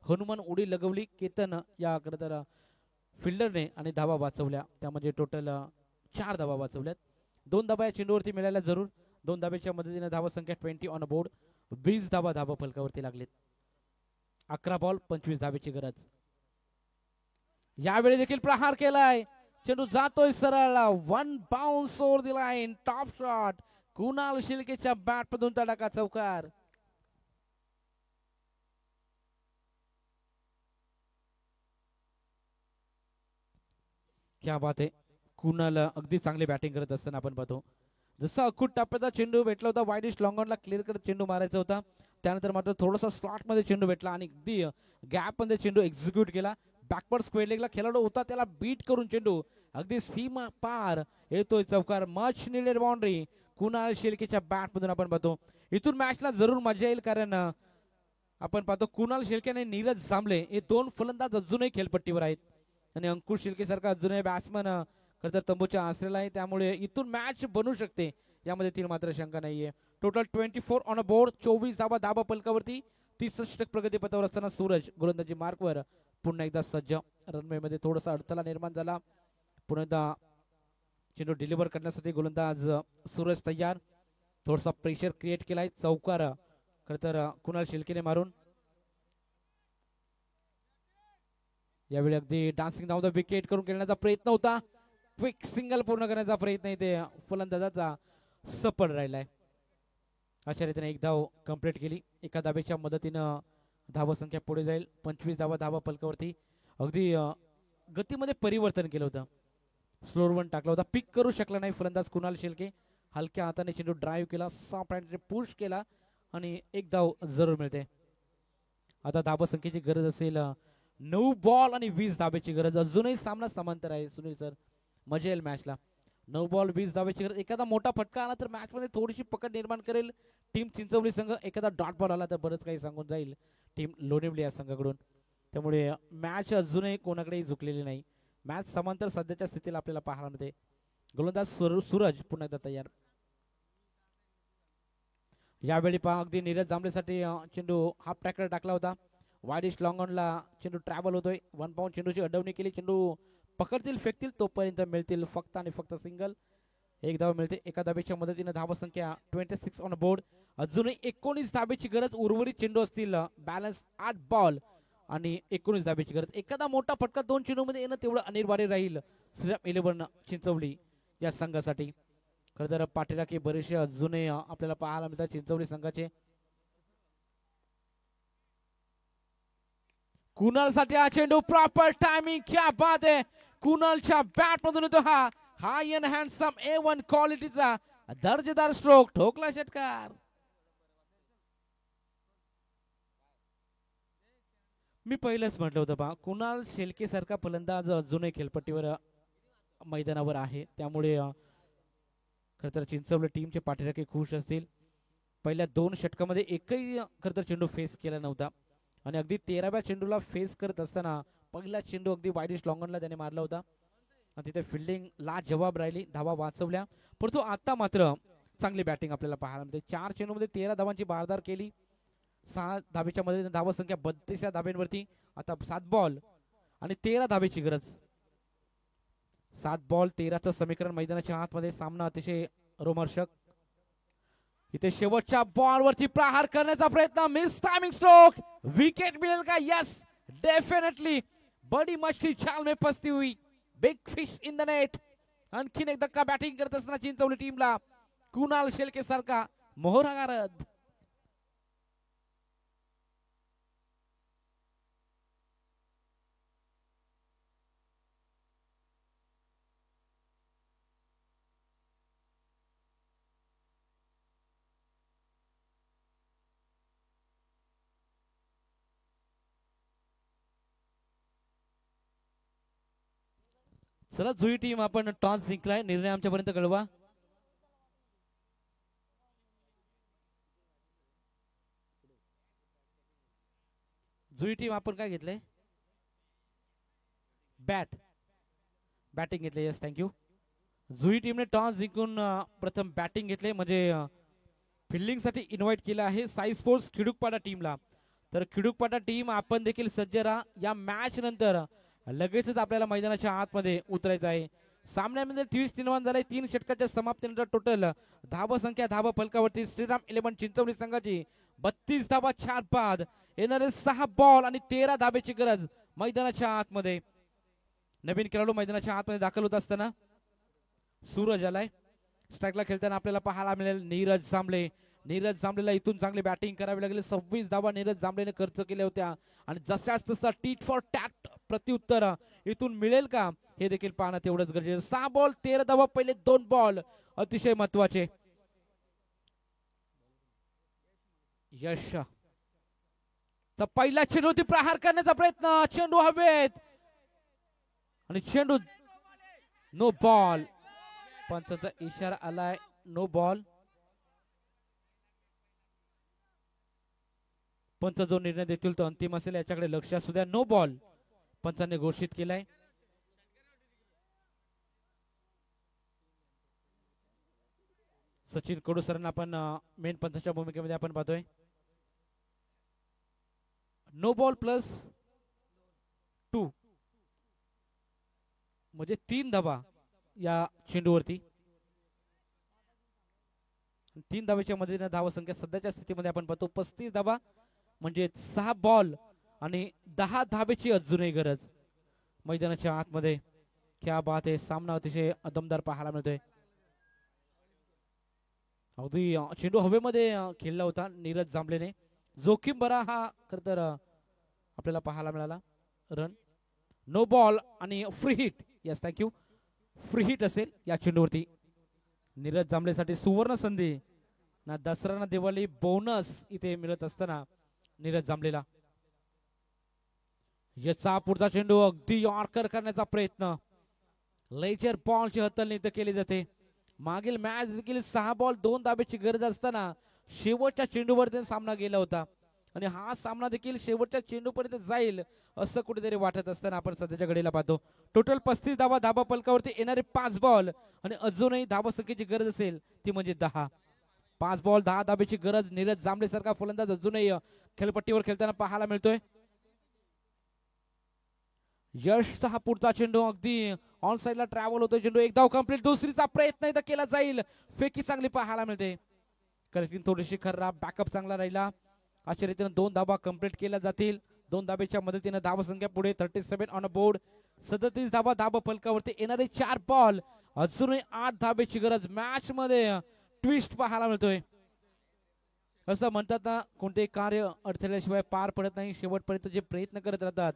हनुमान उडी लगवली केतन या खरं तर फिल्डरने आणि धावा वाचवल्या. त्यामध्ये टोटल 4 धावा वाचवल्यात. 2 धावा या चेंडूवरती मिळाल्या जरूर. 2 धाब्याच्या मदतीने धावा संख्या 20 ऑन बोर्ड. 20 धावा फलकावरती लागलेत. 11 बॉल 25 धावेची गरज. यावेळी देखील प्रहार केलाय. चेंडू जातोय सरळ. 1 bounce over the line. Top shot Kunal शिल्केच्या बॅट मधून तडाखा चौकार. क्या बात आहे. कुणाल अगदी चांगली बॅटिंग करत असताना आपण पाहतो. जसा अखूट टप्प्याचा चेंडू भेटला होता वाईडिश लॉंगॉनला क्लिअर करत चेंडू मारायचा होता, त्यानंतर मात्र थोडासा स्लॉट मध्ये चेंडू भेटला आणि अगदी गॅप मध्ये चेंडू एक्झिक्यूट केला. बॅकवर्ड स्क्वेअर लेगला खेळाडू होता, त्याला बीट करून चेंडू अगदी सीमा पार येतोय चौकार. मच निडेड बाउंड्री कुणाल शेळकेच्या बॅट मधून आपण पाहतो. इथून मॅचला जरूर मजा येईल, कारण आपण पाहतो कुणाल शेळके आणि नीरज जांभळे हे दोन फलंदाज अजूनही खेळपट्टीवर आहेत आणि अंकुश शेळके सारखा अजूनही बॅट्समन खरं तर तंबूच्या आसरेला आहे, त्यामुळे इथून मॅच बनू शकते यामध्ये तीन मात्र शंका नाहीये. टोटल 24 ऑन अ बोर्ड, 24 धाबा पलकावरती. 30 षटक प्रगतीपथावर असताना सूरज गोलंदाजी मार्कवर पुन्हा एकदा सज्ज. रनवे मध्ये थोडासा अडथळा निर्माण झाला, पुन्हा एकदा चेंडू डिलिव्हर करण्यासाठी गोलंदाज सूरज तयार. थोडासा प्रेशर क्रिएट केलाय, चौकार खर तर कुणाल शेळकेने मारून यावेळी अगदी डान्सिंग डाऊन द विकेट करून खेळण्याचा प्रयत्न होता. क्विक सिंगल पूर्ण करण्याचा प्रयत्न इथे फलंदाजाचा सफल राहिलाय. अशा रीतीने एक धाव कंप्लीट केली. एका धावेच्या मदतीनं धावा संख्या पुढे जाईल. 25 धावा पलकावरती. अगदी गतीमध्ये परिवर्तन केलं होतं, स्लोअर वन टाकला होता, पिक करू शकला नाही फलंदाज कुणाल शेळके. हलक्या हाताने चेंडू ड्राईव्ह केला, सॉफ्ट हँडने पुश केला आणि एक धाव जरूर मिळते. आता धावा संख्येची गरज असेल 9 बॉल आणि 20 धाब्याची गरज. अजूनही सामना समांतर आहे सुनील सर, मजा येईल मॅचला. 9 बॉल 20 धाब्याची गरज. एखादा मोठा फटका आला तर मॅच मध्ये थोडीशी पकड निर्माण करेल टीम चिंचवली संघ. एखादा डॉट बॉल आला तर बरंच काही सांगून जाईल टीम लोणिवली या संघाकडून. त्यामुळे मॅच अजूनही कोणाकडेही झुकलेली नाही. मॅच समांतर सध्याच्या स्थितीला आपल्याला पाहायला मिळते. गोलंदाज सूरज पुन्हा एकदा तयार. यावेळी पहा अगदी नीरज जांभळेसाठी चेंडू हाफ ट्रॅकर टाकला होता. वाईडिश लॉंगॉनला चेंडू ट्रॅव्हल होतोय. 1 पाऊंड चेंडूची अडवणी केली. चेंडू पकडतील फेकतील तोपर्यंत मिळतील फक्त आणि फक्त सिंगल. एक धाव मिळते. एका धावेच्या मदतीने धावा संख्या 26 ऑन बोर्ड. अजूनही 19 धावेची गरज. उर्वरित चेंडू असतील बॅलन्स 8 बॉल आणि 19 धावेची गरज. एखादा मोठा फटका 2 चेंडू मध्ये येणं तेवढं अनिवार्य राहील श्रीराम 11 चिंचवली या संघासाठी. खरं तर पाठीराखे बरेचसे अजूनही आपल्याला पाहायला मिळतात चिंचवली संघाचे. कुणालसाठी हा चेंडू प्रॉपर टायमिंग, क्या बात आहे. कुणालच्या बॅट मधून येतो हा हाय अँड हँडसम A1 क्वालिटीचा दर्जेदार स्ट्रोक. ठोकला षटकार. मी पहिलेच म्हटलं होतं पहा, कुणाल शेळके सारखा फलंदाज अजूनही खेळपट्टीवर मैदानावर आहे, त्यामुळे खरं तर चिंचवली टीमचे पाठीराखे खुश असतील. पहिल्या 2 षटकामध्ये एकही खरं तर चेंडू फेस केला नव्हता आणि अगदी 13व्या चेंडूला फेस करत असताना पहिला चेंडू अगदी वाईडिश लॉंगॉनला त्याने मारला होता आणि तिथे फिल्डिंग ला जवाब राहिली, धावा वाचवल्या. परंतु आता मात्र चांगली बॅटिंग आपल्याला पाहायला मिळते. 4 चेंडूमध्ये 13 धावांची बारदार केली. 6 धावेच्या मदतीने धावा संख्या 32 धाब्यांवरती. आता 7 बॉल आणि 13 धावेची गरज. 7 बॉल 13चं समीकरण मैदानाच्या आतमध्ये. सामना अतिशय रोमहर्षक. इथे शेवटच्या बॉलवरती प्रहार करण्याचा प्रयत्न. Miss timing stroke. विकेट मिळेल का? Yes, definitely. बडी मछली चाल में फंसती हुई, big fish in the net. आणखीन एक धक्का बॅटिंग करत असताना चिंचवली टीमला कुणाल शेळके सारखा मोहरागारद. चला जुई टीम, आपण टॉस जिंकलाय, निर्णय आमच्यापर्यंत कळवा. जुई टीम आपण काय घेतलंय? बॅटिंग घेतले. Yes, thank you. जुई टीमने टॉस जिंकून प्रथम बॅटिंग घेतले, म्हणजे फिल्डिंग साठी इन्व्हाइट केलं आहे साई स्पोर्ट्स खिडूकपाडा टीमला. तर खिडूकपाडा टीम आपण देखील सज्ज राहा. या मॅच नंतर लगेचच आपल्याला मैदानाच्या आतमध्ये उतरायचं आहे. सामन्यामध्ये 23 निर्माण झाले. 3 षटकाच्या समाप्तीनंतर टोटल धावा संख्या धावा फलकावरती श्रीराम 11 चिंचवली संघाची 32 धावा 4 बाद. येणारे 6 बॉल आणि 13 धाब्याची गरज मैदानाच्या आतमध्ये. नवीन खेळाडू मैदानाच्या आतमध्ये दाखल होत असताना सूरज आलाय. स्ट्राईकला खेळताना आपल्याला पाहायला मिळेल नीरज जांभळे. नीरज जांभळेला इथून चांगली बॅटिंग करावी लागेल. 26 धावा नीरज जांभळेने खर्च केल्या होत्या आणि जशाच तसा टीट फॉर टॅट प्रत्युत्तर इथून मिळेल का हे देखील पाहणं तेवढंच गरजेचं. 6 बॉल 13 धावा, पहिले 2 बॉल अतिशय महत्वाचे. यश तर पहिला चेंडूवरती प्रहार करण्याचा प्रयत्न, चेंडू हवेत आणि चेंडू नो बॉल. पंचाचा इशारा आलाय, नो बॉल. पंच जो निर्णय देतील तो अंतिम असेल, याच्याकडे लक्ष असू द्या. नो बॉल पंचाने घोषित केलाय. सचिन कडू सरांना आपण मेन पंचाच्या भूमिकेमध्ये आपण पाहतोय. नो बॉल प्लस 2 म्हणजे 3 धावा या चेंडूवरती. 3 धावेच्या मदतीने धावा संख्या सध्याच्या स्थितीमध्ये आपण पाहतो 35 धावा, म्हणजे 6 बॉल आणि 10 धावेची अजूनही गरज मैदानाच्या आतमध्ये. क्या बात आहे, सामना अतिशय दमदार पाहायला मिळतोय. अगदी चेंडू हवेमध्ये खेळला होता नीरज जांभलेने. जोखीम बरा हा खर तर आपल्याला पाहायला मिळाला. रन, नो बॉल आणि free hit. Yes, thank you. Free hit असेल या चेंडूवरती. नीरज जांभलेसाठी सुवर्ण संधी. ना दसरा ना दिवाळी बोनस इथे मिळत असताना नीरज जांभलेला. याचा पुढचा चेंडू अगदी यॉर्कर करण्याचा प्रयत्न. लेजर बॉलची हतलणी इथं केली जाते. मागील मॅच देखील 6 बॉल 2 धाब्याची गरज असताना शेवटच्या चेंडूवरती सामना गेला होता आणि हा सामना देखील शेवटच्या चेंडूपर्यंत जाईल असं कुठेतरी वाटत असताना आपण सध्याच्या घडीला पाहतो. टोटल 35 धावा धाबा फलकावरती येणारे 5 बॉल आणि अजूनही धाबा संख्येची गरज असेल ती म्हणजे 10. 5 बॉल 10 धाब्याची गरज. नीरज जांभळे सारखा फलंदाज अजूनही खेळपट्टीवर खेळताना पाहायला मिळतोय. यश हा पुढचा चेंडू अगदी ऑन साइडला ट्रॅव्हल होतोय. चेंडू एक धाव कंप्लीट. दुसरीचा प्रयत्न इथं केला जाईल. फेकी चांगली पाहायला मिळते. कलेक्टिंग थोडीशी खराब, बॅकअप चांगला राहिला. अशा रीतीने 2 धावा कंप्लीट केल्या जातील. 2 धाब्याच्या मदतीने धावा संख्या पुढे 37 ऑन बोर्ड. 37 धावा धाबा फलकावरती येणारे 4 बॉल अजूनही 8 धाब्याची गरज. मॅच मध्ये ट्विस्ट पाहायला मिळतोय. असं म्हणतात ना, कोणतेही कार्य अडथळ्याशिवाय पार पडत नाही. शेवटपर्यंत जे प्रयत्न करत राहतात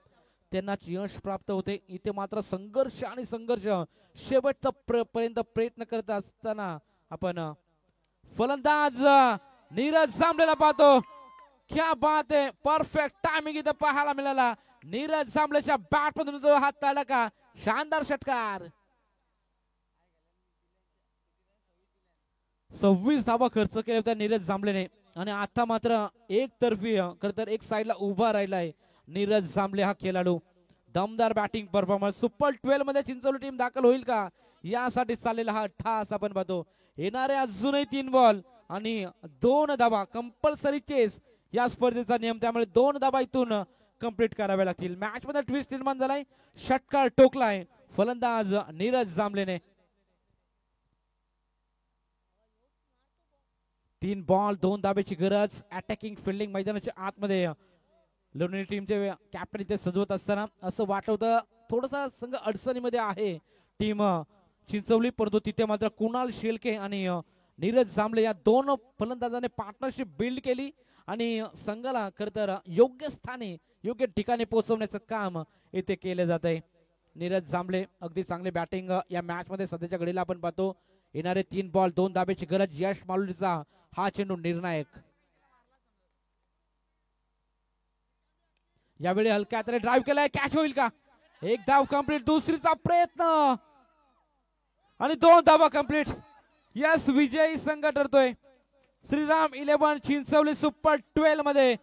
त्यांनाच यश प्राप्त होते. इथे मात्र संघर्ष आणि संघर्ष शेवटचा पर्यंत प्रयत्न करत असताना आपण फलंदाज नीरज जांभलेला पाहतो. क्या बात आहे, परफेक्ट टायमिंग इथं पाहायला मिळाला. नीरज जांभलेच्या बॅट मधून जो हात काढला का, शानदार षटकार. 26 धावा खर्च केल्या होत्या नीरज जांभलेने आणि आता मात्र एकतर्फी खर तर एक साइडला उभा राहिलाय नीरज जांभले हा खेळाडू. दमदार बॅटिंग परफॉर्मन्स. सुपर 12 मध्ये चिंचवली टीम दाखल होईल का यासाठी चाललेला हा ठास आपण पाहतो. येणारे अजूनही 3 बॉल आणि 2 धावा. कंपल्सरी चेस या स्पर्धेचा नियम, त्यामुळे 2 धावा इथून कंप्लीट कराव्या लागतील. मॅच मध्ये ट्विस्ट निर्माण झालाय. षटकार टोकलाय फलंदाज नीरज जांभलेने. 3 बॉल 2 धाब्याची गरज. अटॅकिंग फिल्डिंग मैदानाच्या आतमध्ये लोणी टीमचे कॅप्टन इथे सजवत असताना असं वाटत होतं थोडासा संघ अडचणीमध्ये आहे टीम चिंचवली, परंतु तिथे मात्र कुणाल शेळके आणि नीरज जांभले या 2 फलंदाजाने पार्टनरशिप बिल्ड केली आणि संघाला खर तर योग्य स्थानी योग्य ठिकाणी पोहोचवण्याचं काम इथे केलं जात आहे. नीरज जांभले अगदी चांगले बॅटिंग या मॅच मध्ये सध्याच्या घडीला आपण पाहतो. येणारे 3 बॉल 2 धाब्याची गरज. यश मालुलीचा हा चेंडू निर्णायक. यावेळी हलक्या हाताने ड्राईव्ह केलाय. कॅच होईल का? 1 धाव कंप्लीट. दुसरीचा प्रयत्न आणि 2 धावा कंप्लीट. यस, विजयी संघ ठरतोय. श्रीराम 11 चिंचवली सुपर 12 मध्ये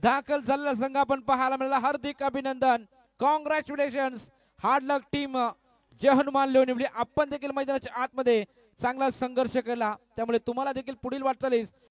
दाखल झालेला संघ आपण पाहायला मिळाला. हार्दिक अभिनंदन, कॉंग्रॅच्युलेशन, हार्ड लक टीम जय हनुमान लोणीवली. आपण देखील मैदानाच्या आतमध्ये चांगला संघर्ष केला, त्यामुळे तुम्हाला देखील पुढील वाटचालीस